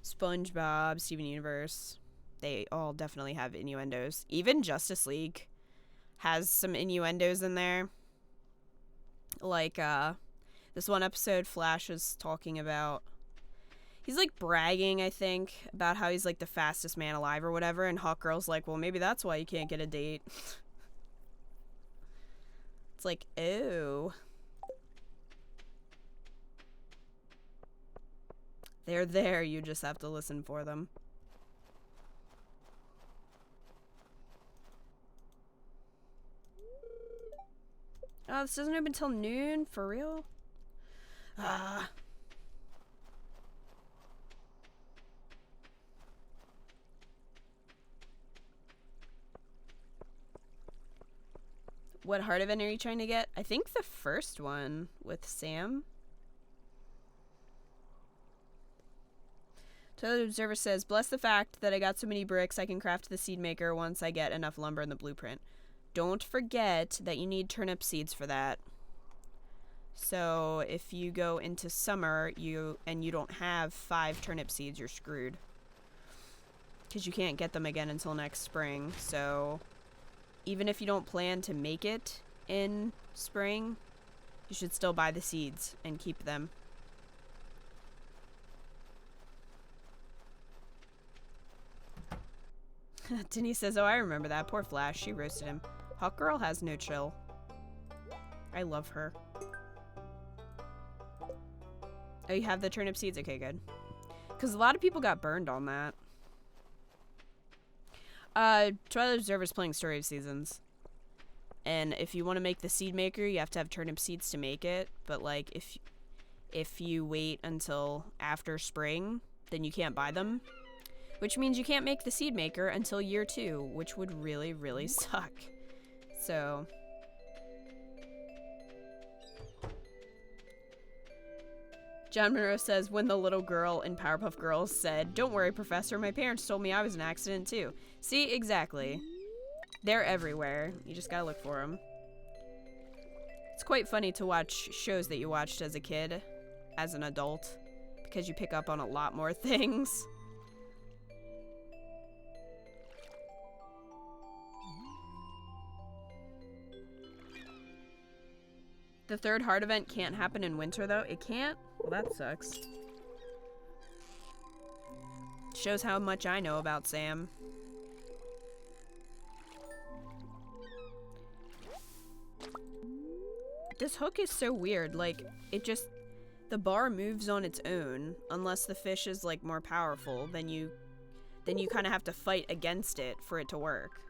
SpongeBob, Steven Universe, they all definitely have innuendos. Even Justice League has some innuendos in there. Like, this one episode Flash was talking about, he's like bragging, I think, about how he's like the fastest man alive or whatever, and Hawkgirl's like, well, maybe that's why you can't get a date. It's like, oh. They're there, you just have to listen for them. Oh, this doesn't open till noon? For real? Ah. What heart event are you trying to get? I think the first one with Sam. Toilet Observer says, bless the fact that I got so many bricks I can craft the seed maker once I get enough lumber in the blueprint. Don't forget that you need turnip seeds for that. So if you go into summer and you don't have 5 turnip seeds, you're screwed. Because you can't get them again until next spring. So even if you don't plan to make it in spring, you should still buy the seeds and keep them. Denise says, oh, I remember that. Poor Flash. She roasted him. Hawkgirl has no chill. I love her. Oh, you have the turnip seeds? Okay, good. Because a lot of people got burned on that. Twilight Observer's playing Story of Seasons. And if you want to make the seed maker, you have to have turnip seeds to make it. But, like, if you wait until after spring, then you can't buy them. Which means you can't make the seed maker until year 2, which would really, really suck. So... John Monroe says, when the little girl in Powerpuff Girls said, "Don't worry, Professor, my parents told me I was an accident too." See, exactly. They're everywhere. You just gotta look for them. It's quite funny to watch shows that you watched as a kid, as an adult, because you pick up on a lot more things. The third heart event can't happen in winter, though. It can't? Well, that sucks. Shows how much I know about Sam. This hook is so weird. Like, it just... The bar moves on its own. Unless the fish is, like, more powerful. Then you kind of have to fight against it for it to work.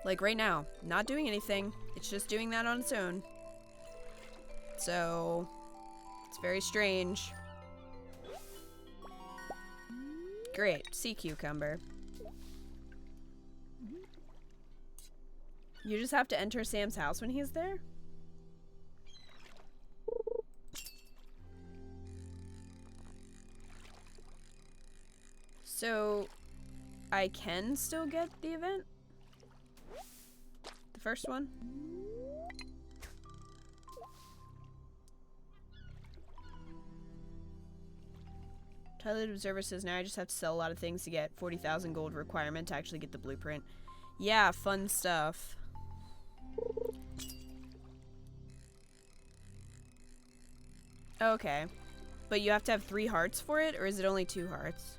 Like right now, not doing anything. It's just doing that on its own. So, it's very strange. Great, sea cucumber. You just have to enter Sam's house when he's there? So, I can still get the event? The first one? Toilet Observer says, now I just have to sell a lot of things to get 40,000 gold requirement to actually get the blueprint. Yeah, fun stuff. Okay. But you have to have 3 hearts for it, or is it only 2 hearts?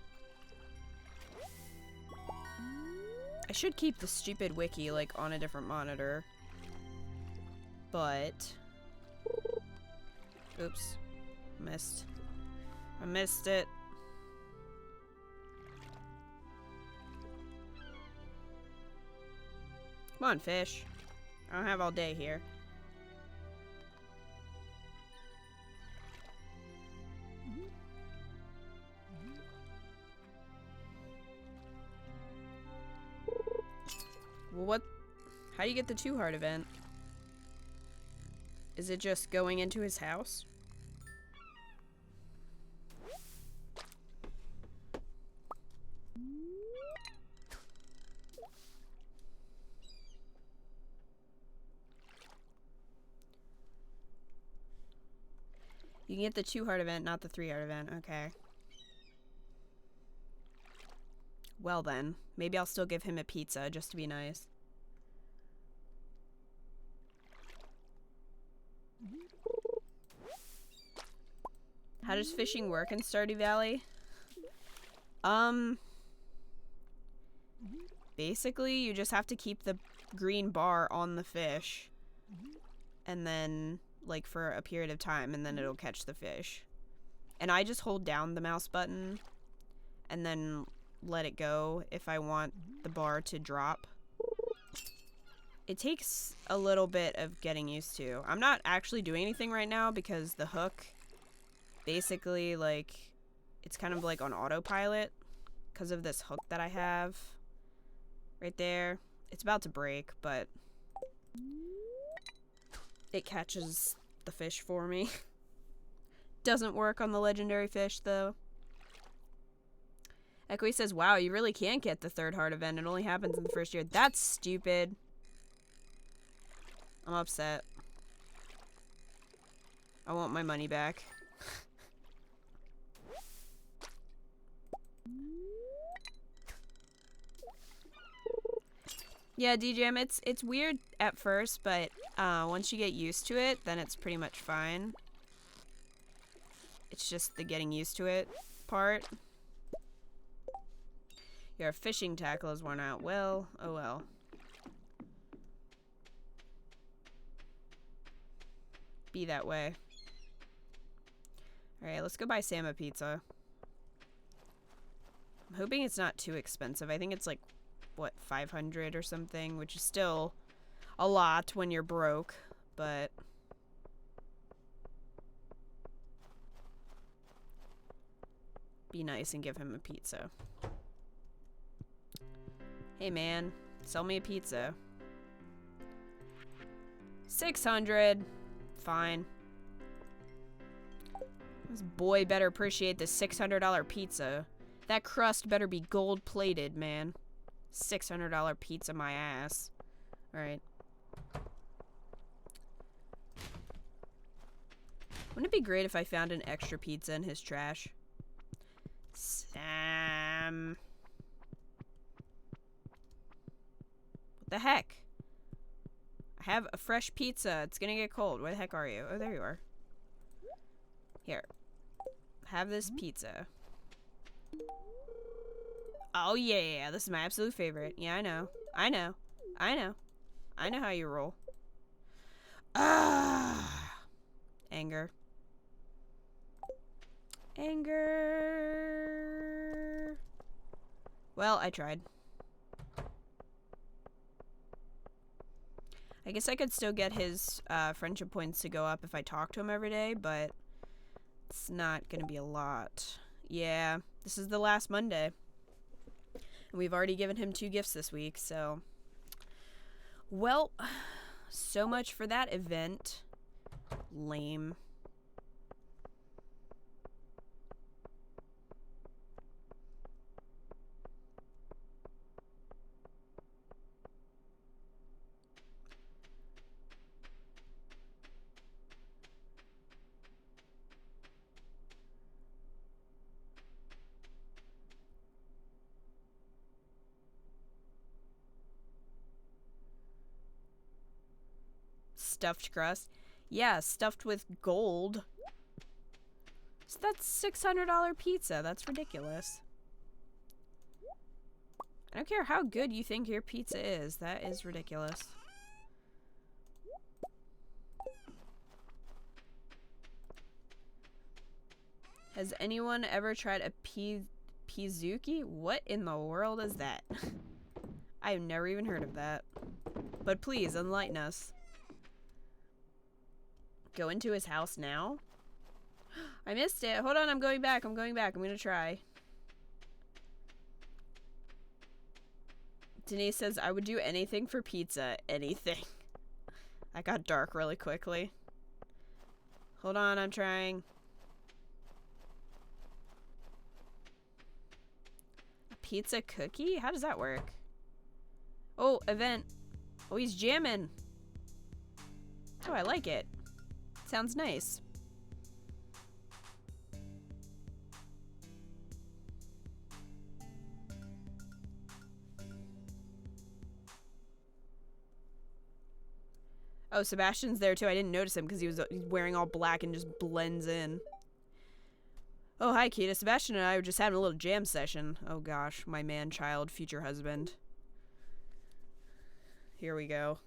I should keep the stupid wiki, like, on a different monitor. But... Oops. Missed. I missed it. Come on, fish. I don't have all day here. Well, what? How do you get the 2-heart event? Is it just going into his house? You can get the 2-heart event, not the 3-heart event. Okay. Well then, maybe I'll still give him a pizza just to be nice. How does fishing work in Stardew Valley? Basically, you just have to keep the green bar on the fish. And then, like, for a period of time, and then it'll catch the fish. And I just hold down the mouse button, and then let it go if I want the bar to drop. It takes a little bit of getting used to. I'm not actually doing anything right now because the hook, basically, like, it's kind of like on autopilot because of this hook that I have right there. It's about to break, but it catches the fish for me. Doesn't work on the legendary fish, though. Echoey says, wow, you really can't get the 3rd heart event. It only happens in the 1st year. That's stupid. I'm upset. I want my money back. Yeah, DJM, it's weird at first, but once you get used to it, then it's pretty much fine. It's just the getting used to it part. Your fishing tackle is worn out. Well, oh well. Be that way. Alright, let's go buy Sam a pizza. I'm hoping it's not too expensive. I think it's like, what, 500 or something, which is still a lot when you're broke, but... Be nice and give him a pizza. Hey man, sell me a pizza. 600. Fine. This boy better appreciate the $600 pizza. That crust better be gold-plated, man. $600 pizza my ass. Alright. Wouldn't it be great if I found an extra pizza in his trash? Sam. What the heck? I have a fresh pizza. It's gonna get cold. Where the heck are you? Oh, there you are. Here. Have this pizza. Oh, yeah. This is my absolute favorite. Yeah, I know. I know. I know. I know how you roll. Ah! Anger. Anger. Well, I tried. I guess I could still get his friendship points to go up if I talk to him every day, but it's not gonna be a lot. Yeah, this is the last Monday. And we've already given him 2 gifts this week, so... Well, so much for that event. Lame. Stuffed crust. Yeah, stuffed with gold. So that's $600 pizza. That's ridiculous. I don't care how good you think your pizza is. That is ridiculous. Has anyone ever tried a Pizuki? What in the world is that? I've never even heard of that. But please, enlighten us. Go into his house now? I missed it. Hold on, I'm going back. I'm going back. I'm gonna try. Denise says, I would do anything for pizza. Anything. That got dark really quickly. Hold on, I'm trying. A pizza cookie? How does that work? Oh, event. Oh, he's jamming. Oh, I like it. Sounds nice. Oh, Sebastian's there too. I didn't notice him because he's wearing all black and just blends in. Oh, hi, Kita. Sebastian and I were just having a little jam session. Oh gosh, my man-child future husband. Here we go.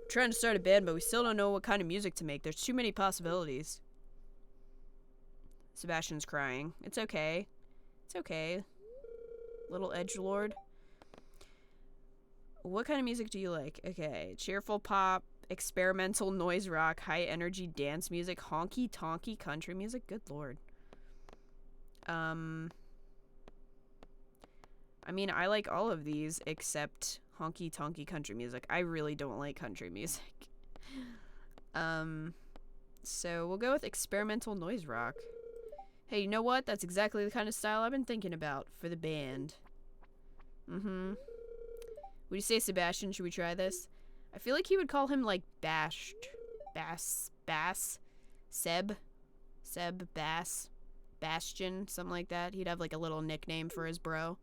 Trying to start a band, but we still don't know what kind of music to make. There's too many possibilities. Sebastian's crying. It's okay. It's okay. Little edgelord. What kind of music do you like? Okay. Cheerful pop, experimental noise rock, high energy dance music, honky tonky country music. Good lord. I mean, I like all of these except honky tonky country music. I really don't like country music. So we'll go with experimental noise rock. Hey, you know what? That's exactly the kind of style I've been thinking about for the band. Would you say, Sebastian, should we try this? I feel like he would call him like Bass, Seb, Bass, Bastion, something like that. He'd have like a little nickname for his bro.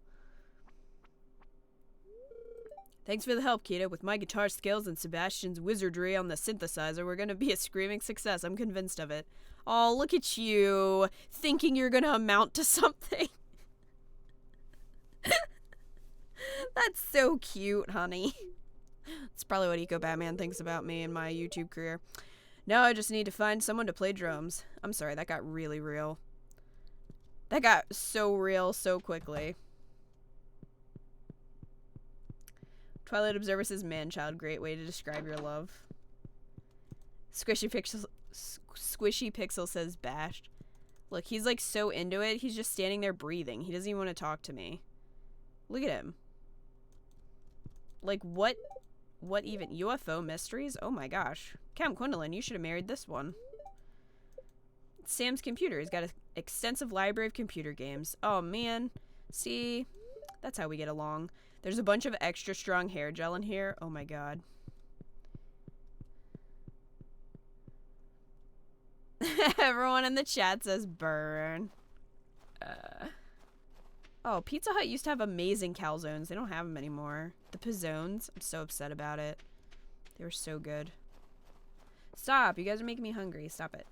Thanks for the help, Kita. With my guitar skills and Sebastian's wizardry on the synthesizer, we're gonna be a screaming success. I'm convinced of it. Oh, look at you, thinking you're gonna amount to something. That's so cute, honey. It's probably what Eco Batman thinks about me and my YouTube career. Now I just need to find someone to play drums. I'm sorry, that got really real. That got so real so quickly. Twilight Observer says man-child, great way to describe your love. Squishy Pixel says bashed. Look, he's like so into it, he's just standing there breathing. He doesn't even want to talk to me. Look at him. Like, what even? UFO mysteries? Oh my gosh. Count Quindolin, you should have married this one. Sam's computer. He's got an extensive library of computer games. Oh man. See? That's how we get along. There's a bunch of extra strong hair gel in here. Oh my god. Everyone in the chat says burn. Oh, Pizza Hut used to have amazing calzones. They don't have them anymore. The pizzones. I'm so upset about it. They were so good. Stop. You guys are making me hungry. Stop it.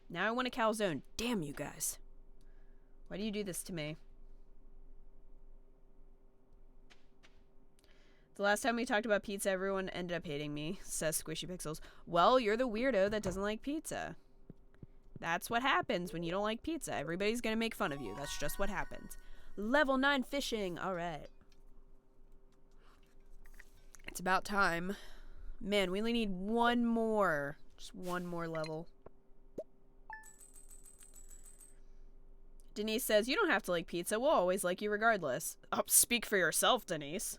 Now I want a calzone. Damn you guys. Why do you do this to me? The last time we talked about pizza, everyone ended up hating me, says Squishy Pixels. Well, you're the weirdo that doesn't like pizza. That's what happens when you don't like pizza. Everybody's gonna make fun of you. That's just what happens. Level 9 fishing. Alright. It's about time. Man, we only need one more. Just one more level. Denise says, you don't have to like pizza. We'll always like you regardless. Oh, speak for yourself, Denise.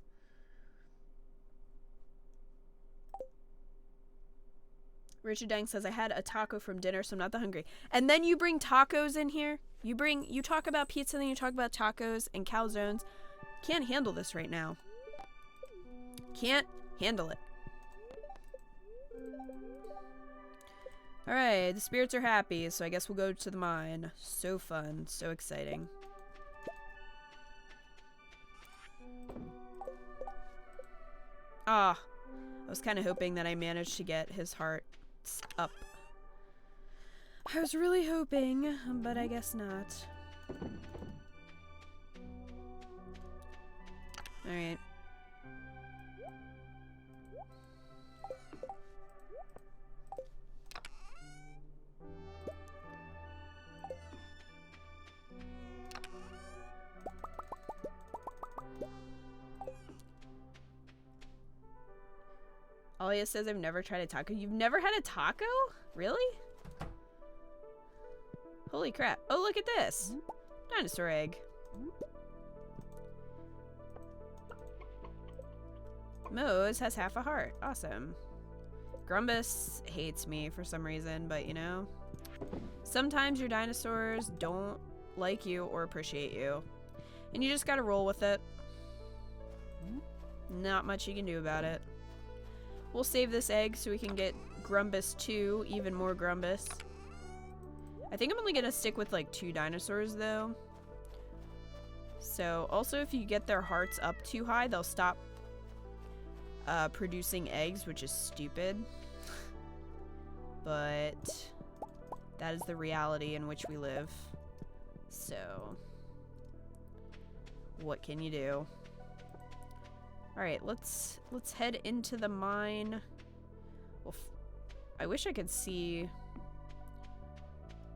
Richard Dang says, I had a taco from dinner, so I'm not that hungry. And then you bring tacos in here? You talk about pizza, then you talk about tacos and calzones. Can't handle this right now. Can't handle it. Alright, the spirits are happy, so I guess we'll go to the mine. So fun, so exciting. Ah, I was kind of hoping that I managed to get his heart up. I was really hoping, but I guess not. Alright. Alia says, I've never tried a taco. You've never had a taco? Really? Holy crap. Oh, look at this. Dinosaur egg. Mose has half a heart. Awesome. Grumbus hates me for some reason, but you know, sometimes your dinosaurs don't like you or appreciate you. And you just gotta roll with it. Not much you can do about it. We'll save this egg so we can get Grumbus 2, even more Grumbus. I think I'm only gonna stick with like 2 dinosaurs though. So also if you get their hearts up too high, they'll stop producing eggs, which is stupid. But that is the reality in which we live. So what can you do? Alright, let's head into the mine. Well, I wish I could see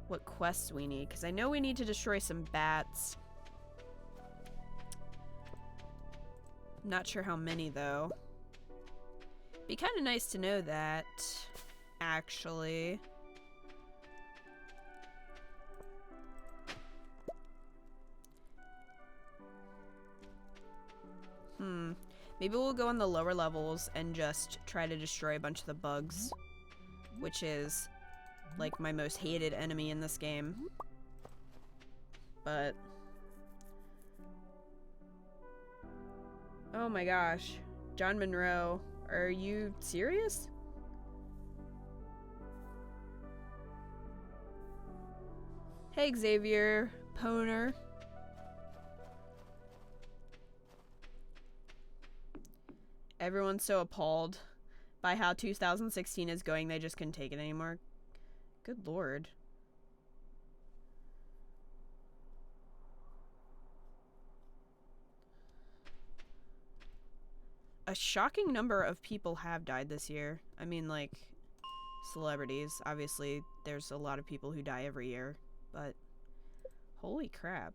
what quests we need, because I know we need to destroy some bats. Not sure how many, though. Be kind of nice to know that, actually. Maybe we'll go on the lower levels and just try to destroy a bunch of the bugs, which is like my most hated enemy in this game. But oh my gosh, John Monroe, are you serious? Hey Xavier Poner. Everyone's so appalled by how 2016 is going, they just couldn't take it anymore. Good lord. a shocking number of people have died this year. I mean, like, celebrities. Obviously, there's a lot of people who die every year, but holy crap.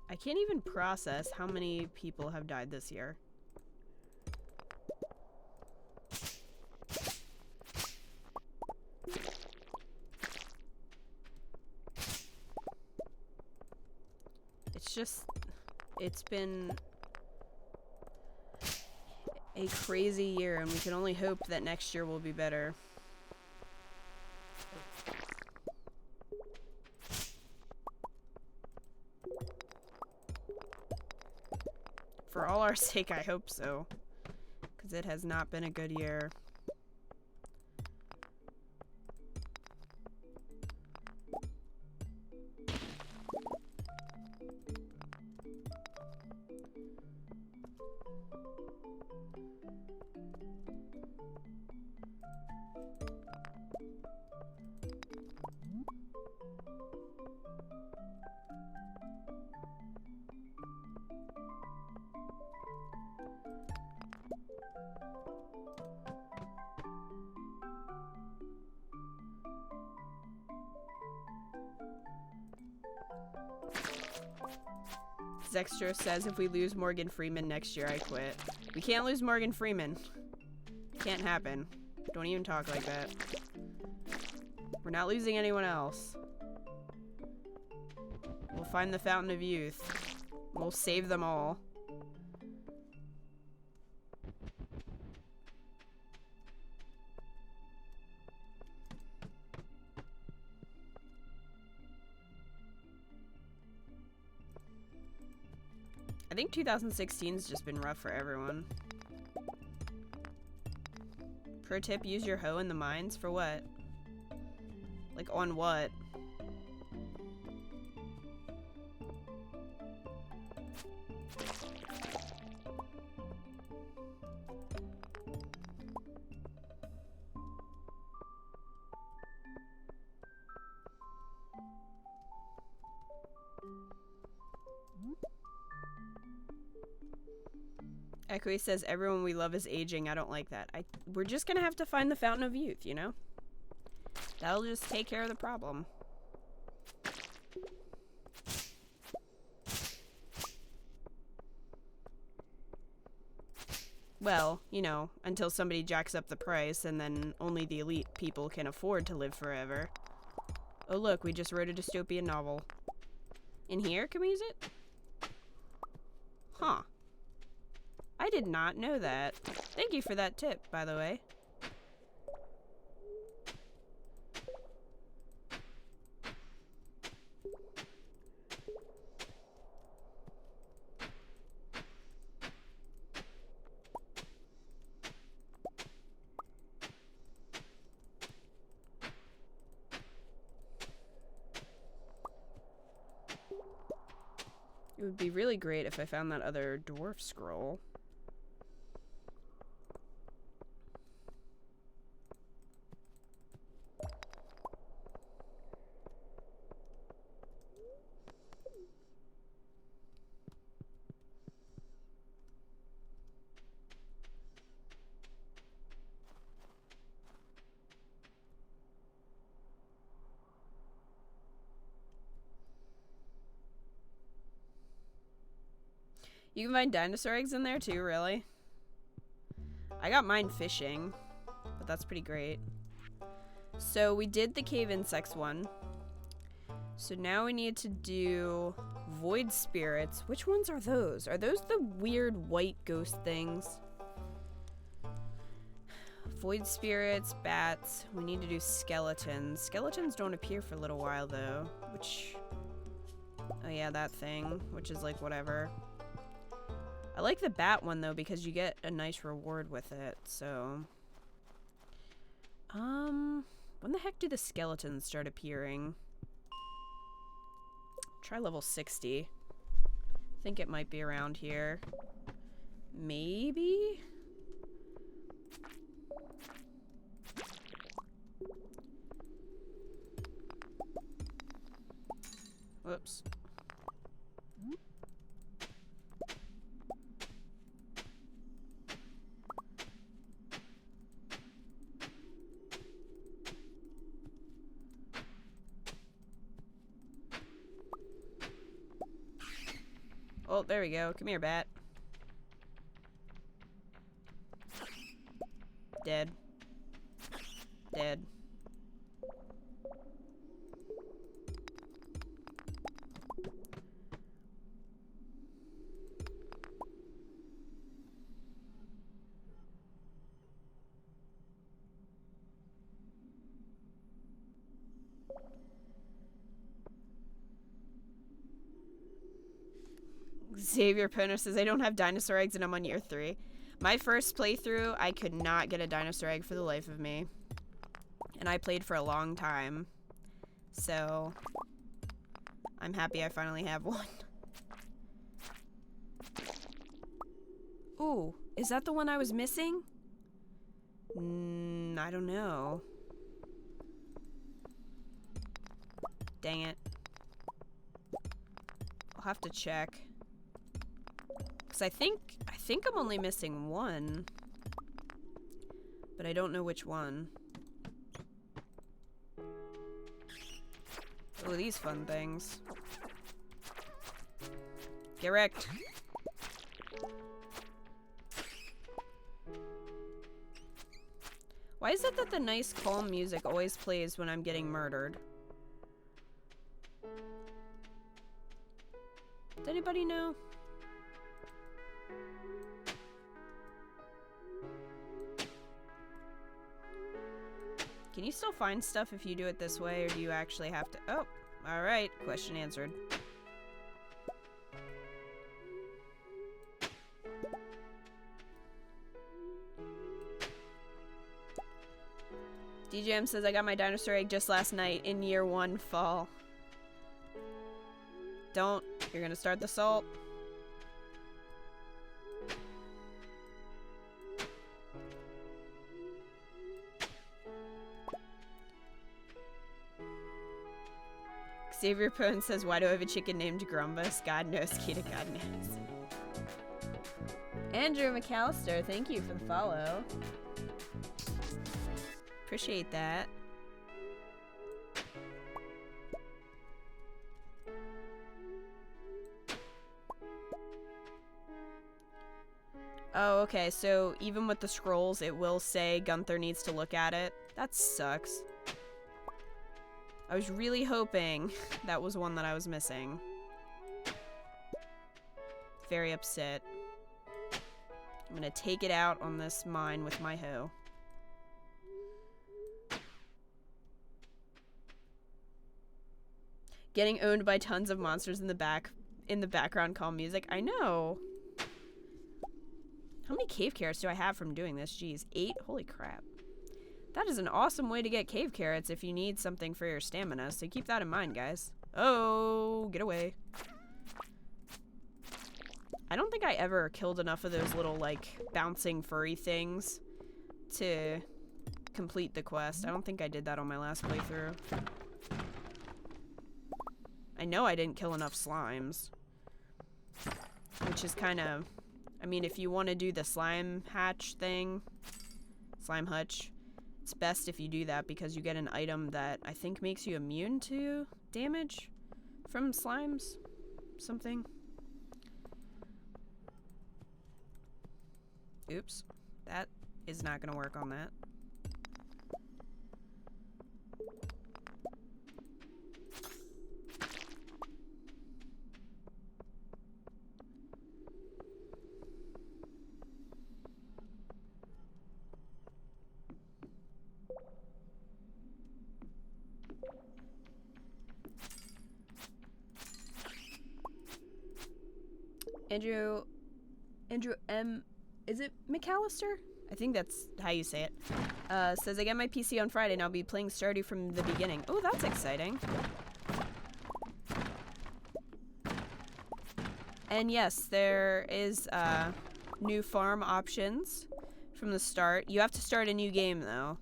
I can't even process how many people have died this year. It's just, it's been a crazy year, and we can only hope that next year will be better. For all our sake, I hope so. Because it has not been a good year. Zextra says if we lose Morgan Freeman next year, I quit. We can't lose Morgan Freeman. Can't happen. Don't even talk like that. We're not losing anyone else. We'll find the Fountain of Youth. We'll save them all. I think 2016's just been rough for everyone. Pro tip, use your hoe in the mines for what? Like, on what? Echoey says everyone we love is aging. I don't like that. We're just gonna have to find the Fountain of Youth, you know? That'll just take care of the problem. Well, you know, until somebody jacks up the price and then only the elite people can afford to live forever. Oh look, we just wrote a dystopian novel. In here? Can we use it? Huh. I did not know that. Thank you for that tip, by the way. It would be really great if I found that other dwarf scroll. You can find dinosaur eggs in there too, really? I got mine fishing, but that's pretty great. So we did the cave insects one. So now we need to do void spirits. Which ones are those? Are those the weird white ghost things? Void spirits, bats. We need to do skeletons. Skeletons don't appear for a little while though, which... Oh yeah, that thing, which is like whatever. I like the bat one though because you get a nice reward with it, so... When the heck do the skeletons start appearing? Try level 60. I think it might be around here. Maybe? Whoops. Oh, there we go. Come here, bat. Dead. Dead. Xavier Pono says, I don't have dinosaur eggs and I'm on year 3. My first playthrough, I could not get a dinosaur egg for the life of me. And I played for a long time. So, I'm happy I finally have one. Ooh, is that the one I was missing? I don't know. Dang it. I'll have to check. Cause I think I'm only missing one. But I don't know which one. Oh, these fun things. Get wrecked. Why is it that the nice calm music always plays when I'm getting murdered? Does anybody know? Can you still find stuff if you do it this way, or do you actually have to... Oh, alright. Question answered. DJM says, I got my dinosaur egg just last night in year 1 fall. Don't. You're gonna start the salt. Xavier Pone says, why do I have a chicken named Grumbus? God knows, Kita, God knows. Andrew McAllister, thank you for the follow. Appreciate that. Oh, okay, so even with the scrolls, it will say Gunther needs to look at it. That sucks. I was really hoping that was one that I was missing. Very upset. I'm gonna take it out on this mine with my hoe. Getting owned by tons of monsters in the background calm music. I know. How many cave carrots do I have from doing this? Jeez, 8? Holy crap. That is an awesome way to get cave carrots if you need something for your stamina, so keep that in mind, guys. Oh, get away. I don't think I ever killed enough of those little, like, bouncing furry things to complete the quest. I don't think I did that on my last playthrough. I know I didn't kill enough slimes. Which is kind of... I mean, if you want to do the slime hatch thing, slime hutch, it's best if you do that because you get an item that I think makes you immune to damage from slimes. Something. Oops. That is not going to work on that. Andrew M. Is it McAllister? I think that's how you say it. Says, I get my PC on Friday and I'll be playing Stardew from the beginning. Oh, that's exciting. And yes, there is new farm options from the start. You have to start a new game though.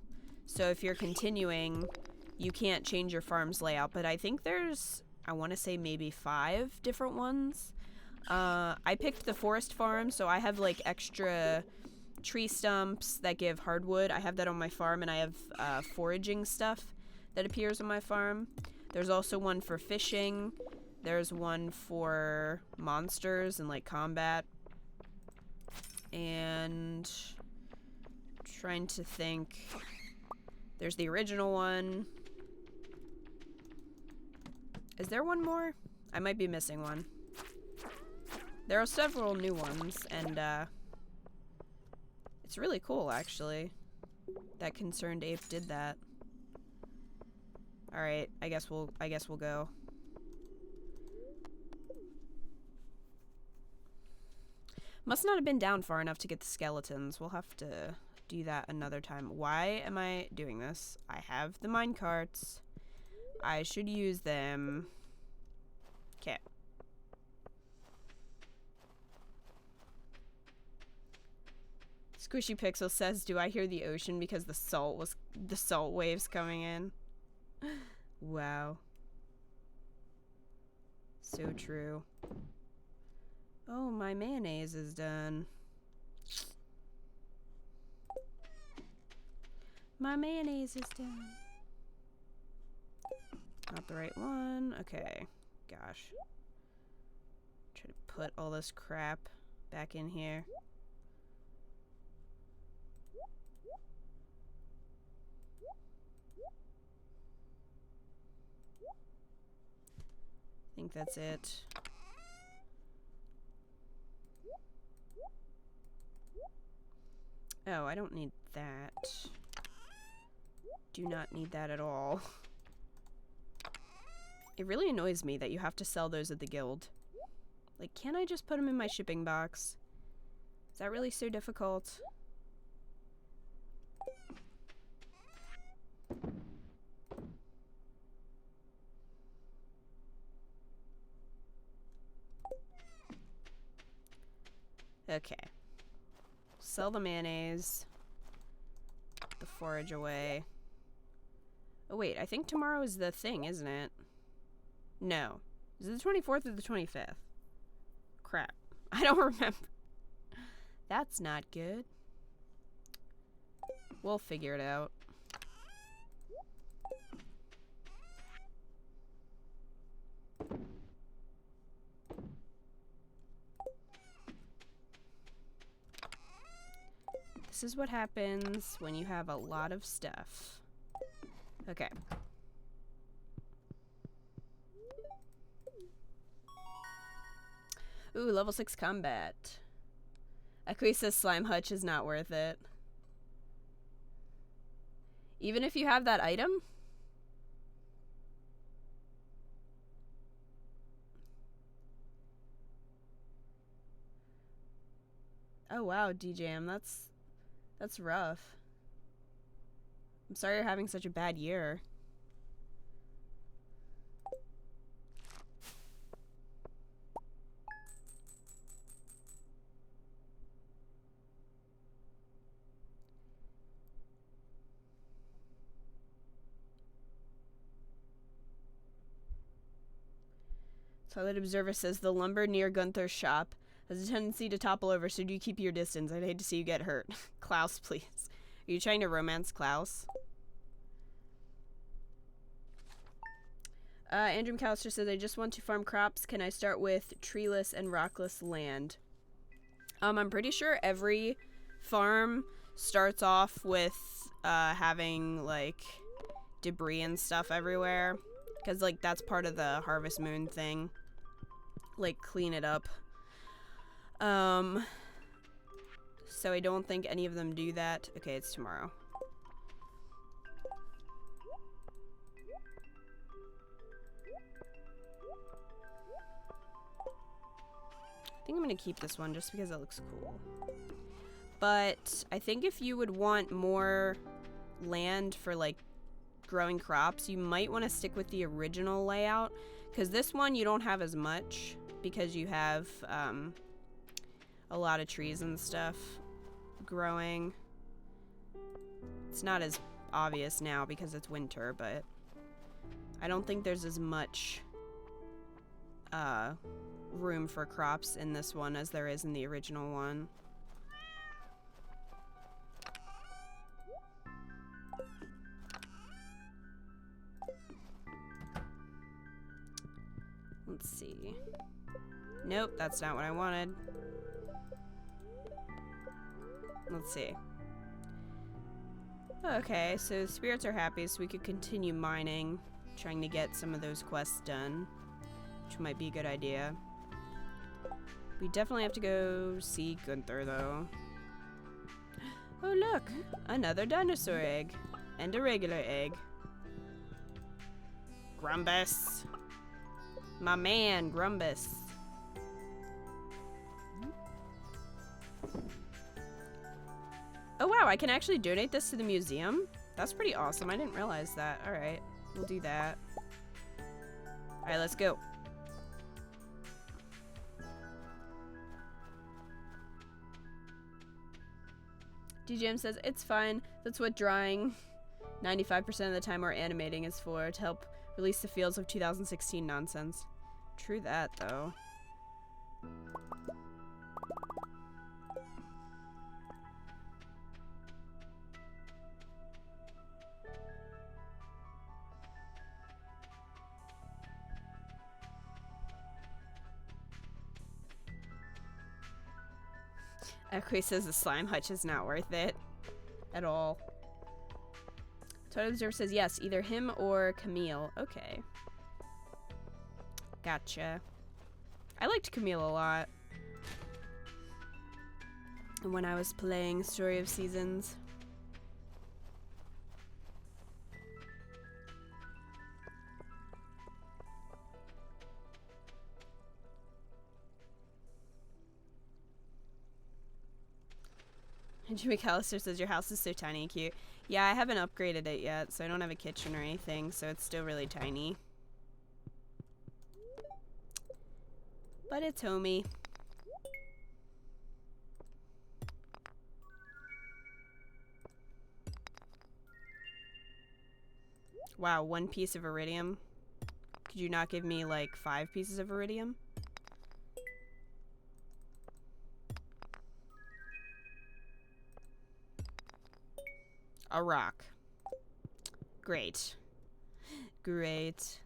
So if you're continuing, you can't change your farm's layout. But I think there's, I want to say maybe 5 different ones. I picked the forest farm, so I have like extra tree stumps that give hardwood. I have that on my farm, and I have foraging stuff that appears on my farm. There's also one for fishing. There's one for monsters and like combat. And trying to think. There's the original one. Is there one more? I might be missing one. There are several new ones, and it's really cool actually that Concerned Ape did that. All right, I guess we'll go. Must not have been down far enough to get the skeletons. We'll have to do that another time. Why am I doing this? I have the minecarts. I should use them. Okay. Squishy Pixel says, "Do I hear the ocean because the salt waves coming in?" Wow. So true. Oh, my mayonnaise is done. My mayonnaise is done. Not the right one. Okay. Gosh. Try to put all this crap back in here. I think that's it. Oh, I don't need that. Do not need that at all. It really annoys me that you have to sell those at the guild. Like, can't I just put them in my shipping box? Is that really so difficult? Okay. Sell the mayonnaise. Put the forage away. Oh wait, I think tomorrow is the thing, isn't it? No. Is it the 24th or the 25th? Crap. I don't remember. That's not good. We'll figure it out. This is what happens when you have a lot of stuff. Okay. Ooh, level 6 combat. Akui says Slime Hutch is not worth it. Even if you have that item? Oh wow, DJM, that's rough. I'm sorry you're having such a bad year. Toilet Observer says the lumber near Gunther's shop has a tendency to topple over, so do you keep your distance? I'd hate to see you get hurt. Klaus, please. Are you trying to romance Klaus? Andrew McAllister says, I just want to farm crops. Can I start with treeless and rockless land? I'm pretty sure every farm starts off with having, like, debris and stuff everywhere. Because, like, that's part of the Harvest Moon thing. Like, clean it up. So I don't think any of them do that. Okay, it's tomorrow. I think I'm gonna keep this one just because it looks cool. But I think if you would want more land for like growing crops, you might want to stick with the original layout, because this one you don't have as much because you have a lot of trees and stuff growing. It's not as obvious now because it's winter, but I don't think there's as much room for crops in this one as there is in the original one. Let's see. Nope, that's not what I wanted. Let's see. Okay, so spirits are happy, so we could continue mining, trying to get some of those quests done, which might be a good idea. We definitely have to go see Gunther, though. Oh, look! Another dinosaur egg. And a regular egg. Grumbus! My man, Grumbus. Oh wow, I can actually donate this to the museum? That's pretty awesome. I didn't realize that. Alright, we'll do that. Alright, let's go. DJM says, it's fine. That's what drawing 95% of the time or animating is for, to help release the fields of 2016 nonsense. True that, though. Equi says the slime hutch is not worth it at all. Total Observer says yes, either him or Camille. Okay. Gotcha. I liked Camille a lot when I was playing Story of Seasons. And Jimmy Callister says your house is so tiny and cute. Yeah, I haven't upgraded it yet, so I don't have a kitchen or anything, so it's still really tiny. But it's homey. Wow, 1 piece of iridium. Could you not give me like 5 pieces of iridium? A rock. Great. Great.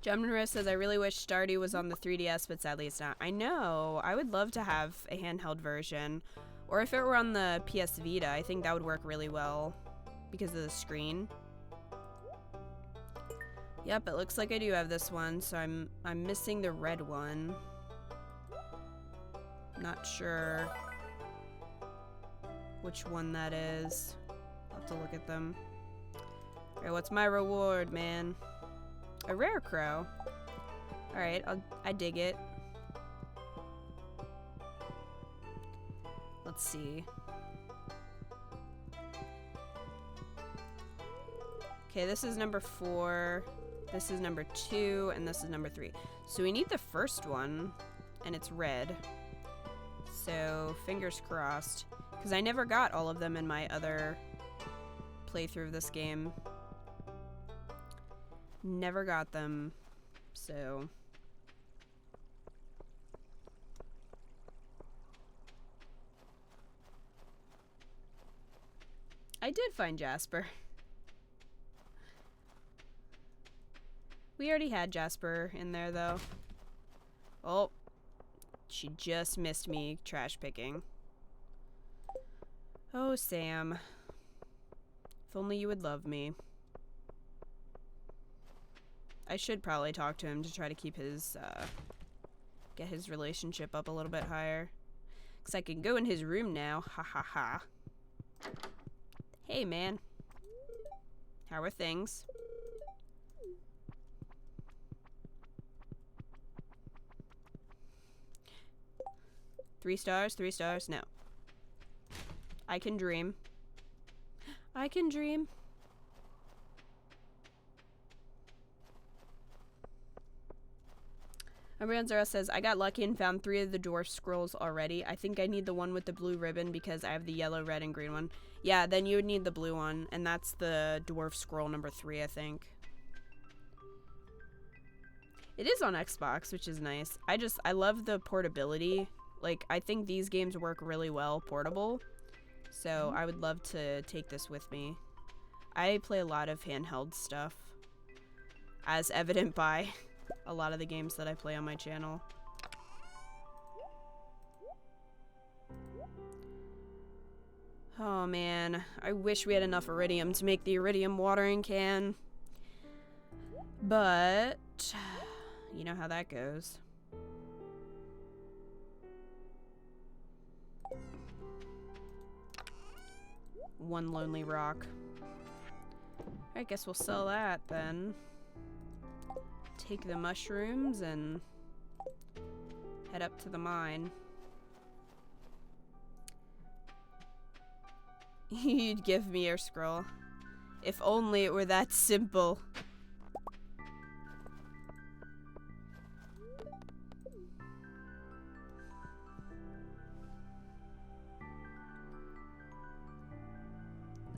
Jumnra says, I really wish Stardew was on the 3DS, but sadly it's not. I know. I would love to have a handheld version. Or if it were on the PS Vita, I think that would work really well because of the screen. Yep, it looks like I do have this one, so I'm missing the red one. Not sure which one that is. I'll have to look at them. Alright, what's my reward, man? A rare crow. Alright, I dig it. Let's see. Okay, this is number 4. This is number 2, and this is number 3. So we need the first one, and it's red. So, fingers crossed. Because I never got all of them in my other playthrough of this game. Never got them, so... I did find Jasper. We already had Jasper in there, though. Oh. She just missed me trash picking. Oh, Sam. If only you would love me. I should probably talk to him to try to keep his, get his relationship up a little bit higher. 'Cause I can go in his room now. Ha ha ha. Hey, man. How are things? 3 stars, 3 stars, no. I can dream. I can dream. Amranzara says, I got lucky and found 3 of the dwarf scrolls already. I think I need the one with the blue ribbon because I have the yellow, red, and green one. Yeah, then you would need the blue one, and that's the dwarf scroll number 3, I think. It is on Xbox, which is nice. I love the portability. Like, I think these games work really well portable. So I would love to take this with me. I play a lot of handheld stuff, as evident by a lot of the games that I play on my channel. Oh man, I wish we had enough iridium to make the iridium watering can. But you know how that goes. One lonely rock. I guess we'll sell that then. Take the mushrooms and head up to the mine. You'd give me your scroll. If only it were that simple.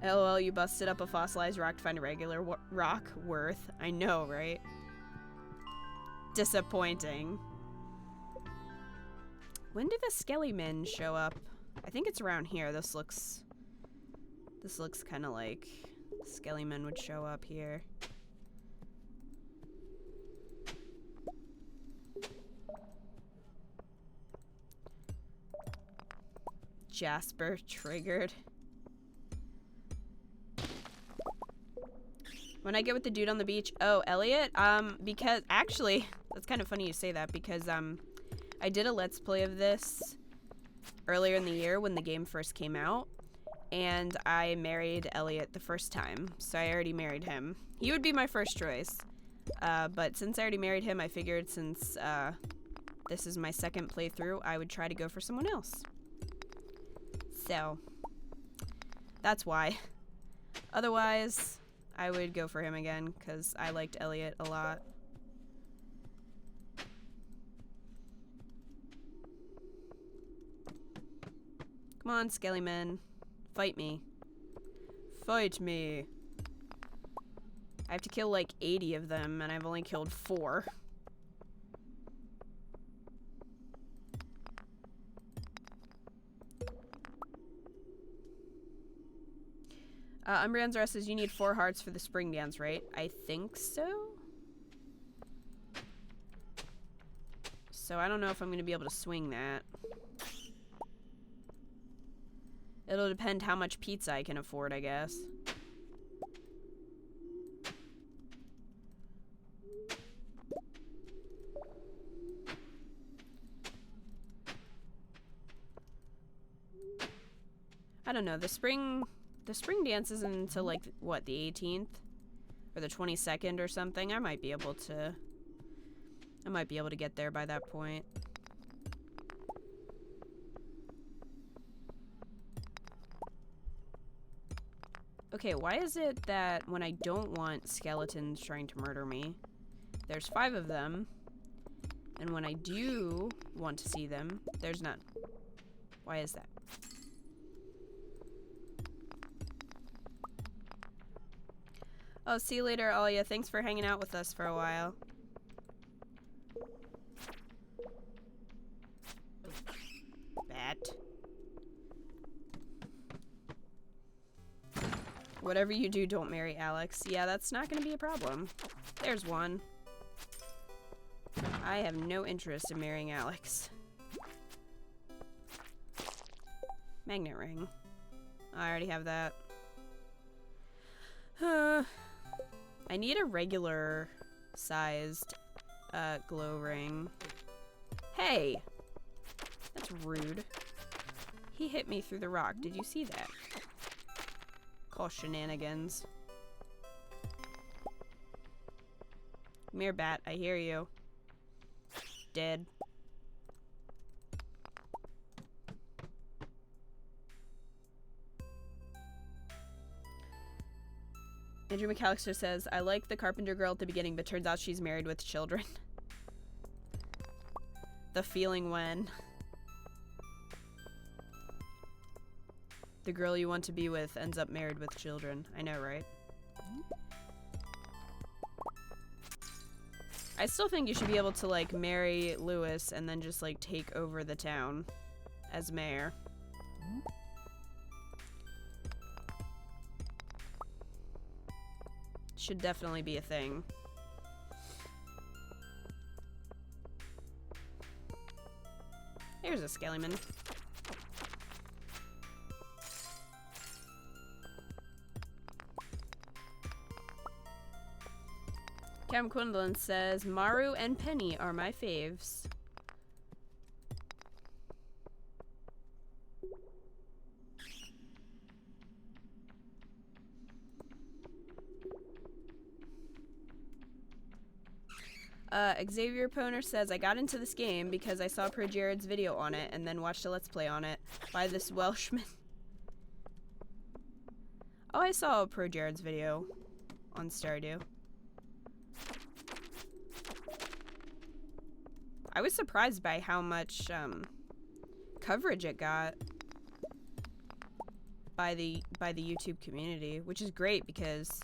LOL, you busted up a fossilized rock to find a regular rock worth. I know, right? Disappointing. When do the skelly men show up? I think it's around here. This looks kind of like skelly men would show up here. Jasper triggered. When I get with the dude on the beach, oh, Elliot, because actually, that's kind of funny you say that because, I did a Let's Play of this earlier in the year when the game first came out, and I married Elliot the first time, so I already married him. He would be my first choice, but since I already married him, I figured since, this is my second playthrough, I would try to go for someone else. So, that's why. Otherwise, I would go for him again, because I liked Elliot a lot. Come on, Skellyman. Fight me. Fight me. I have to kill like 80 of them, and I've only killed 4. Umbreon's says you need 4 hearts for the spring dance, right? I think so? So I don't know if I'm going to be able to swing that. It'll depend how much pizza I can afford, I guess. I don't know, the spring dance isn't until like, what, the 18th? Or the 22nd or something? I might be able to get there by that point. Okay, why is it that when I don't want skeletons trying to murder me, there's 5 of them, and when I do want to see them, there's none? Why is that? Oh, see you later, Alia. Thanks for hanging out with us for a while. Bat. Whatever you do, don't marry Alex. Yeah, that's not gonna be a problem. There's one. I have no interest in marrying Alex. Magnet ring. I already have that. I need a regular sized glow ring. Hey! That's rude. He hit me through the rock. Did you see that? Call shenanigans. Come here, bat. I hear you. Dead. Andrew McAllister says, I like the carpenter girl at the beginning, but turns out she's married with children. The feeling when the girl you want to be with ends up married with children. I know, right? I still think you should be able to, like, marry Lewis and then just, like, take over the town as mayor. Should definitely be a thing. Here's a Skellyman. Cam Quinlan says, Maru and Penny are my faves. Xavier Poner says, I got into this game because I saw Pro Jared's video on it and then watched a Let's Play on it by this Welshman. Oh, I saw Pro Jared's video on Stardew. I was surprised by how much coverage it got by the YouTube community, which is great because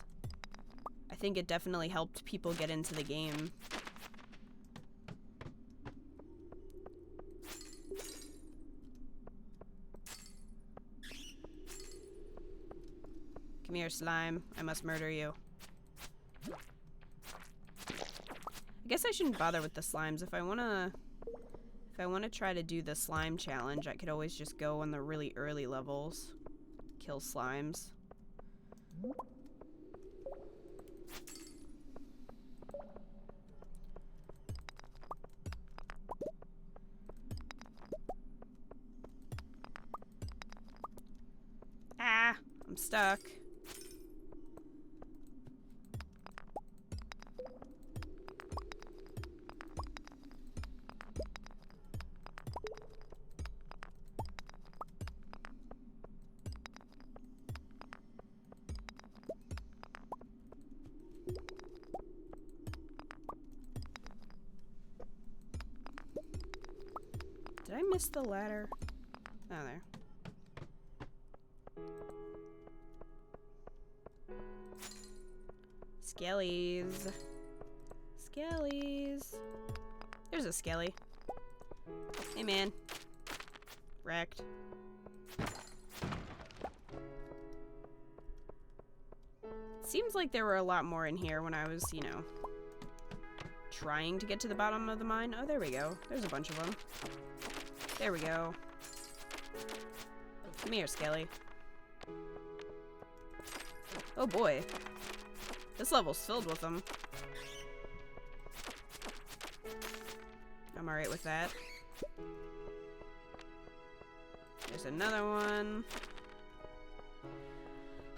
I think it definitely helped people get into the game. Come here, slime. I must murder you. I guess I shouldn't bother with the slimes. If I wanna try to do the slime challenge, I could always just go on the really early levels. Kill slimes. Ah, I'm stuck. Did I miss the ladder? Oh, there. Skellies. Skellies. There's a skelly. Hey, man. Wrecked. Seems like there were a lot more in here when I was, you know, trying to get to the bottom of the mine. Oh, there we go. There's a bunch of them. There we go. Come here, Skelly. Oh boy. This level's filled with them. I'm alright with that. There's another one.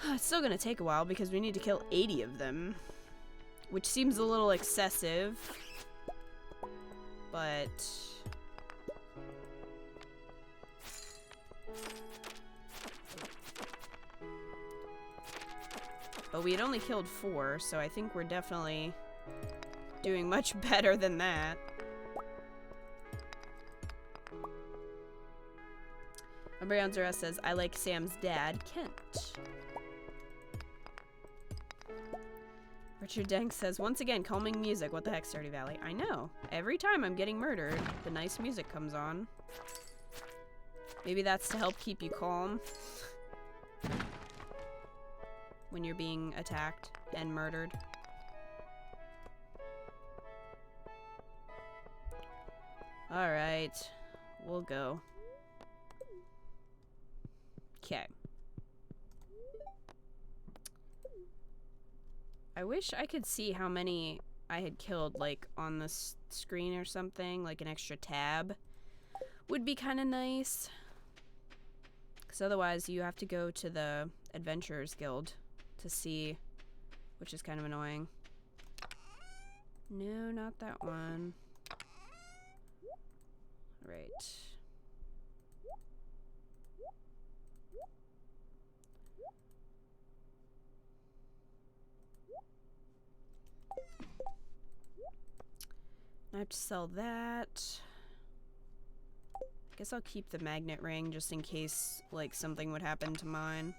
It's still gonna take a while because we need to kill 80 of them. Which seems a little excessive. But we had only killed 4, so I think we're definitely doing much better than that. Umbrianzara says, I like Sam's dad, Kent. Richard Dank says, once again, calming music. What the heck, Stardew Valley? I know. Every time I'm getting murdered, the nice music comes on. Maybe that's to help keep you calm when you're being attacked and murdered. Alright. We'll go. Okay. I wish I could see how many I had killed, like, on the screen or something. Like, an extra tab would be kind of nice. Because otherwise, you have to go to the Adventurers Guild to see, which is kind of annoying. No, not that one. Right. I have to sell that. I guess I'll keep the magnet ring just in case, like, something would happen to mine.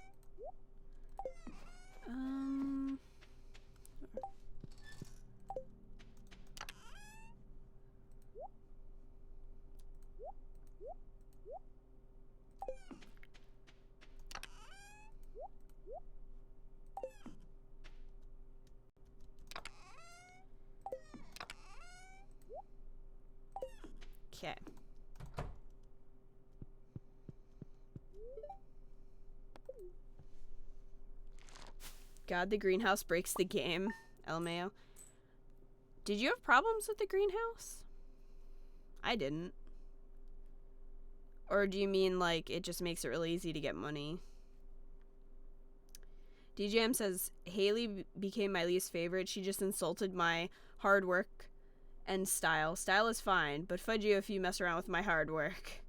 Okay. God, the greenhouse breaks the game. LMAO. Did you have problems with the greenhouse? I didn't. Or do you mean, like, it just makes it really easy to get money? DJM says, Haley became my least favorite. She just insulted my hard work and style. Style is fine, but fudge you if you mess around with my hard work.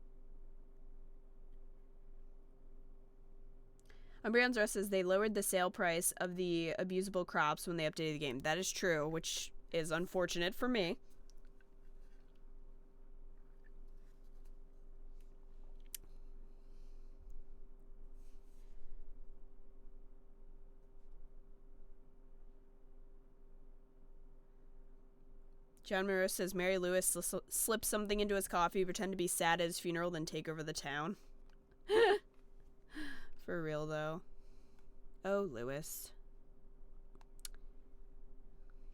Umbreon's Rest says they lowered the sale price of the abusable crops when they updated the game. That is true, which is unfortunate for me. John Monroe says Mary Lewis slipped something into his coffee, pretend to be sad at his funeral, then take over the town. For real, though. Oh, Lewis.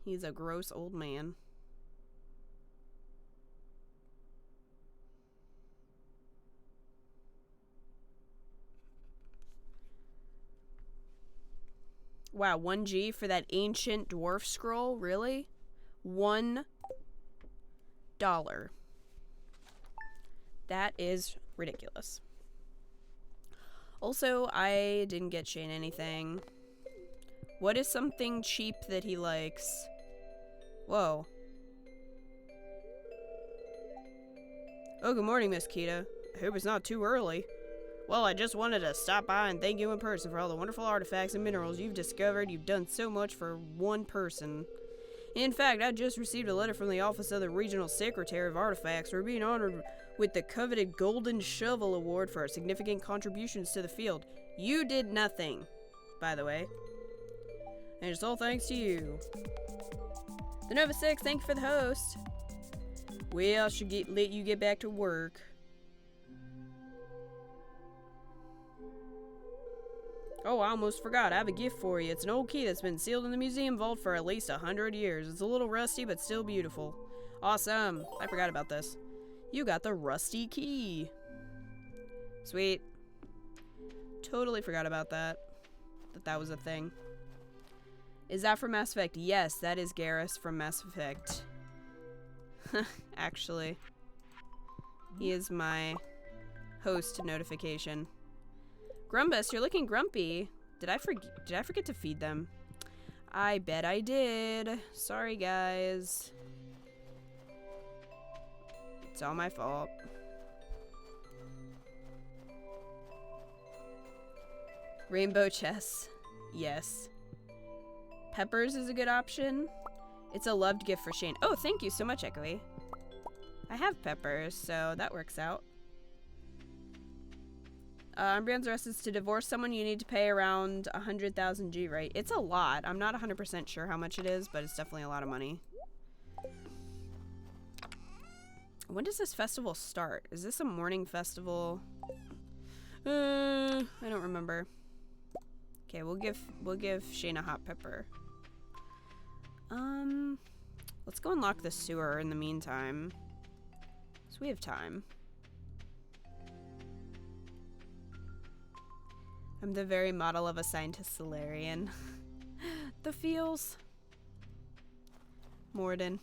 He's a gross old man. Wow, 1G for that ancient dwarf scroll? Really? $1. That is ridiculous. Also, I didn't get Shane anything. What is something cheap that he likes? Whoa. Oh, good morning, Miss Kita. I hope it's not too early. Well, I just wanted to stop by and thank you in person for all the wonderful artifacts and minerals you've discovered. You've done so much for one person. In fact, I just received a letter from the Office of the Regional Secretary of Artifacts. We're being honored with the coveted Golden Shovel Award for our significant contributions to the field. You did nothing, by the way. And it's all thanks to you. The Nova 6, thank you for the host. Well, I should let you get back to work. Oh, I almost forgot. I have a gift for you. It's an old key that's been sealed in the museum vault for at least 100 years. It's a little rusty, but still beautiful. Awesome. I forgot about this. You got the rusty key. Sweet. Totally forgot about that. That was a thing. Is that from Mass Effect? Yes, that is Garrus from Mass Effect. Actually. He is my host notification. Grumbus, you're looking grumpy. Did I forget to feed them? I bet I did. Sorry, guys. It's all my fault. Rainbow chess. Yes. Peppers is a good option. It's a loved gift for Shane. Oh, thank you so much, Echoey. I have peppers, so that works out. Umbreon's Rest is to divorce someone you need to pay around 100,000 G, right? It's a lot. I'm not 100% sure how much it is, but it's definitely a lot of money. When does this festival start? Is this a morning festival? I don't remember. Okay, we'll give Shane a hot pepper. Let's go unlock the sewer in the meantime. So we have time. I'm the very model of a scientist Solarian. The feels. Morden.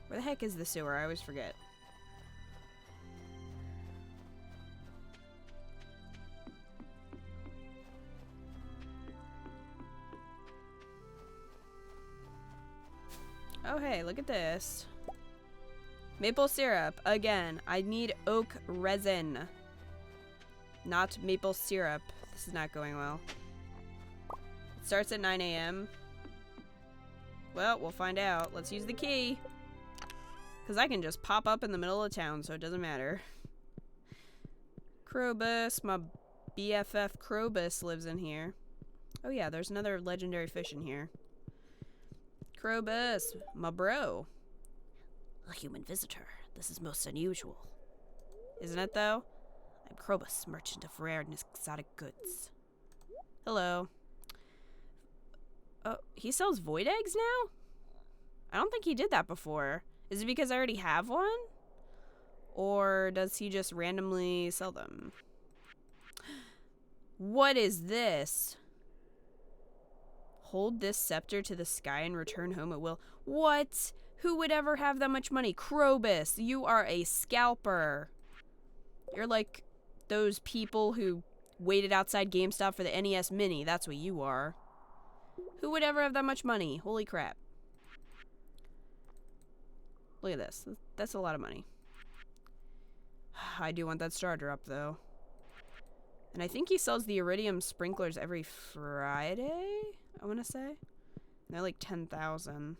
Where the heck is the sewer? I always forget. Oh hey, look at this. Maple syrup. Again, I need oak resin. Not maple syrup. This is not going well. Starts at 9 a.m. Well, we'll find out. Let's use the key. Because I can just pop up in the middle of town, so it doesn't matter. Krobus, my BFF Krobus lives in here. Oh yeah, there's another legendary fish in here. Krobus, my bro. A human visitor. This is most unusual. Isn't it, though? I'm Krobus, merchant of rare and exotic goods. Hello. Oh, he sells void eggs now? I don't think he did that before. Is it because I already have one? Or does he just randomly sell them? What is this? Hold this scepter to the sky and return home at will. What? Who would ever have that much money? Krobus, you are a scalper. You're like those people who waited outside GameStop for the NES Mini. That's what you are. Who would ever have that much money? Holy crap. Look at this. That's a lot of money. I do want that starter up, though. And I think he sells the iridium sprinklers every Friday, I want to say. And they're like 10,000.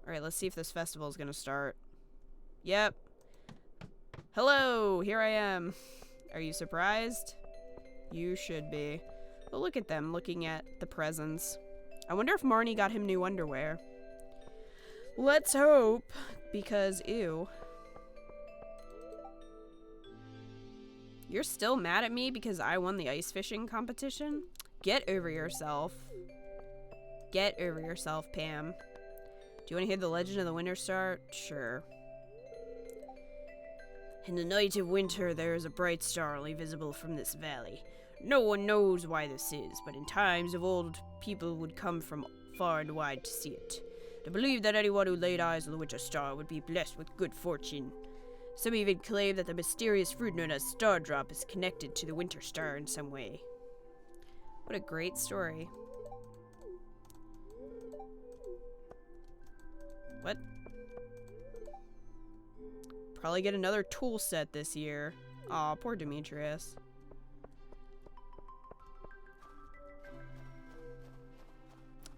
Alright, let's see if this festival is going to start. Yep. Hello, here I am. Are you surprised? You should be. But look at them looking at the presents. I wonder if Marnie got him new underwear. Let's hope, because ew. You're still mad at me because I won the ice fishing competition? Get over yourself. Get over yourself, Pam. Do you want to hear the legend of the winter star? Sure. In the night of winter, there is a bright star only visible from this valley. No one knows why this is, but in times of old, people would come from far and wide to see it. They believed that anyone who laid eyes on the winter star would be blessed with good fortune. Some even claim that the mysterious fruit known as Stardrop is connected to the winter star in some way. What a great story. What? Probably get another tool set this year. Aw, poor Demetrius.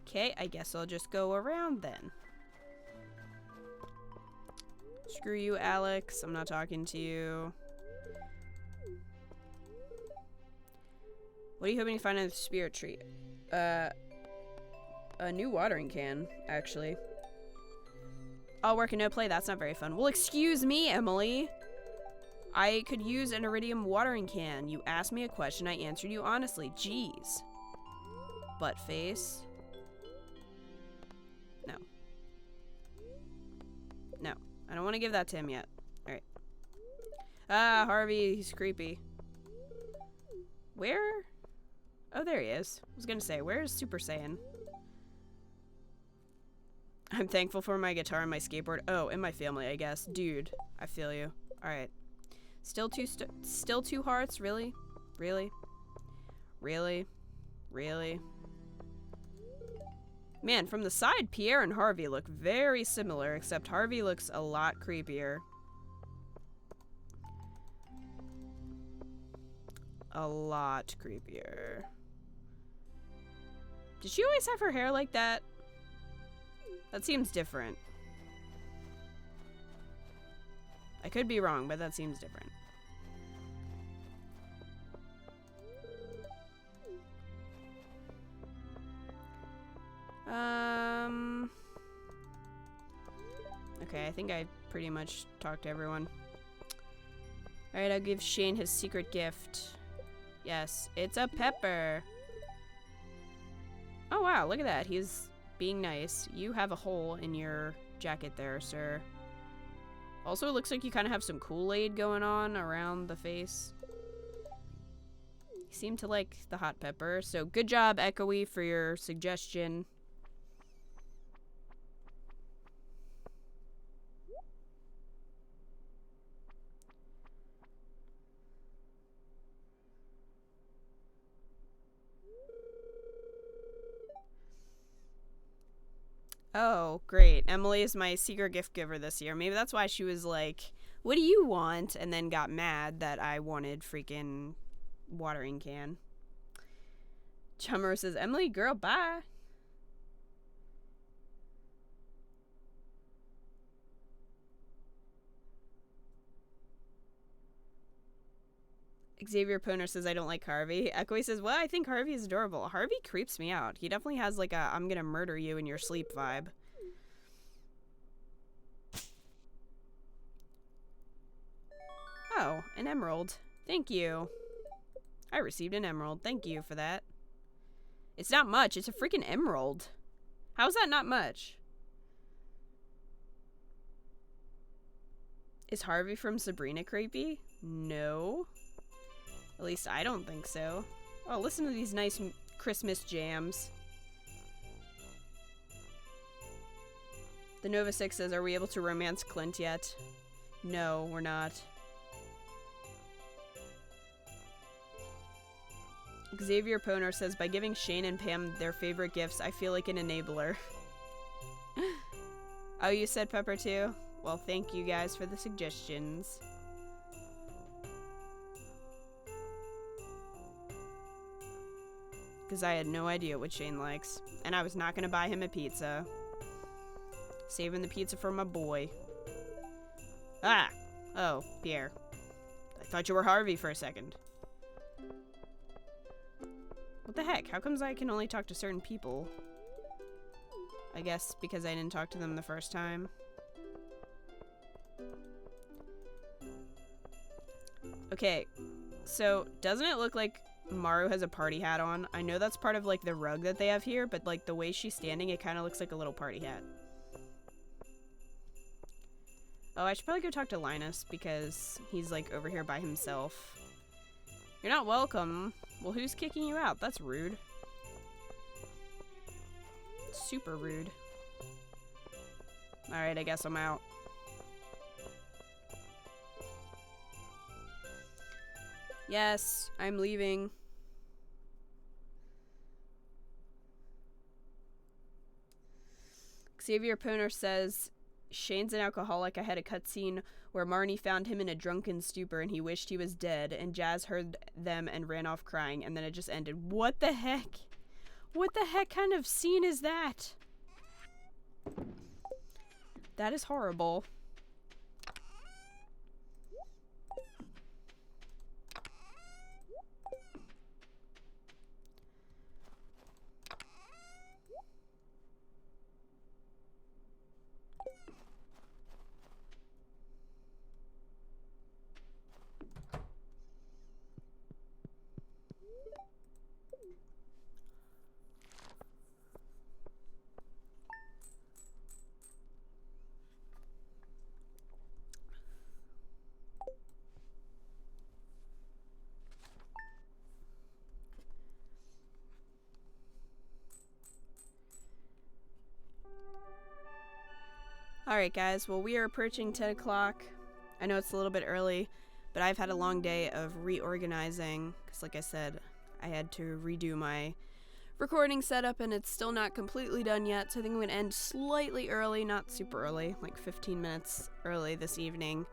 Okay, I guess I'll just go around then. Screw you, Alex. I'm not talking to you. What are you hoping to find in the spirit tree? A new watering can, actually. All work and no play. That's not very fun. Well, excuse me, Emily. I could use an iridium watering can. You asked me a question. I answered you honestly. Jeez. Butt face. No. No. I don't want to give that to him yet. Alright. Ah, Harvey. He's creepy. Where? Oh, there he is. I was gonna say, where is Super Saiyan? I'm thankful for my guitar and my skateboard. Oh, and my family, I guess. Dude, I feel you. Alright. Still two hearts? Really? Really? Really? Really? Man, from the side, Pierre and Harvey look very similar, except Harvey looks a lot creepier. A lot creepier. Did she always have her hair like that? That seems different. I could be wrong, but that seems different. Okay, I think I pretty much talked to everyone. Alright, I'll give Shane his secret gift. Yes, it's a pepper. Oh wow, look at that. He's being nice. You have a hole in your jacket there, sir. Also, it looks like you kind of have some Kool-Aid going on around the face. You seem to like the hot pepper, so good job, Echoey, for your suggestion. Oh, great. Emily is my secret gift giver this year. Maybe that's why she was like, what do you want? And then got mad that I wanted freaking watering can. Chummer says, Emily, girl, bye. Xavier Poner says, I don't like Harvey. Echoey says, well, I think Harvey is adorable. Harvey creeps me out. He definitely has like a I'm gonna murder you in your sleep vibe. Oh, an emerald. Thank you. I received an emerald. Thank you for that. It's not much. It's a freaking emerald. How's that not much? Is Harvey from Sabrina creepy? No. At least I don't think so. Oh, listen to these nice Christmas jams. The Nova 6 says, are we able to romance Clint yet? No, we're not. Xavier Poner says, by giving Shane and Pam their favorite gifts, I feel like an enabler. Oh, you said Pepper too? Well, thank you guys for the suggestions. Because I had no idea what Shane likes. And I was not going to buy him a pizza. Saving the pizza for my boy. Ah! Oh, Pierre. I thought you were Harvey for a second. What the heck? How comes I can only talk to certain people? I guess because I didn't talk to them the first time. Okay, so doesn't it look like Maru has a party hat on? I know that's part of like the rug that they have here, but like the way she's standing, it kind of looks like a little party hat. Oh, I should probably go talk to Linus because he's like over here by himself. You're not welcome. Well, who's kicking you out? That's rude. Super rude. Alright, I guess I'm out. Yes, I'm leaving. Xavier Poner says, Shane's an alcoholic. I had a cutscene where Marnie found him in a drunken stupor and he wished he was dead, and Jazz heard them and ran off crying, and then it just ended. What the heck? What the heck kind of scene is that? That is horrible. Alright guys, well we are approaching 10 o'clock. I know it's a little bit early, but I've had a long day of reorganizing, because like I said, I had to redo my recording setup and it's still not completely done yet, so I think I'm going to end slightly early, not super early, like 15 minutes early this evening.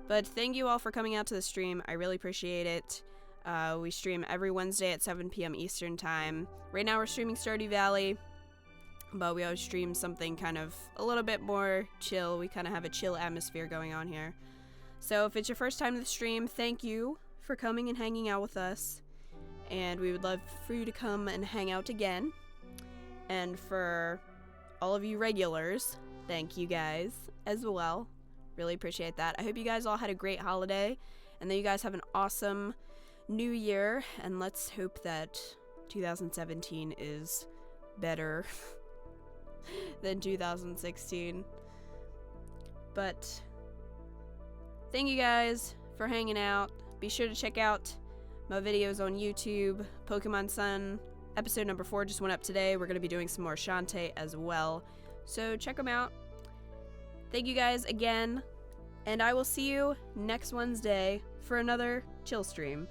But thank you all for coming out to the stream, I really appreciate it. We stream every Wednesday at 7 p.m. Eastern Time. Right now we're streaming Stardew Valley, but we always stream something kind of a little bit more chill. We kind of have a chill atmosphere going on here. So if it's your first time to the stream, thank you for coming and hanging out with us. And we would love for you to come and hang out again. And for all of you regulars, thank you guys as well. Really appreciate that. I hope you guys all had a great holiday and that you guys have an awesome new year. And let's hope that 2017 is better than 2016. But thank you guys for hanging out. Be sure to check out my videos on YouTube. Pokemon Sun episode number 4 just went up today. We're going to be doing some more Shantae as well, so check them out. Thank you guys again, and I will see you next Wednesday for another chill stream.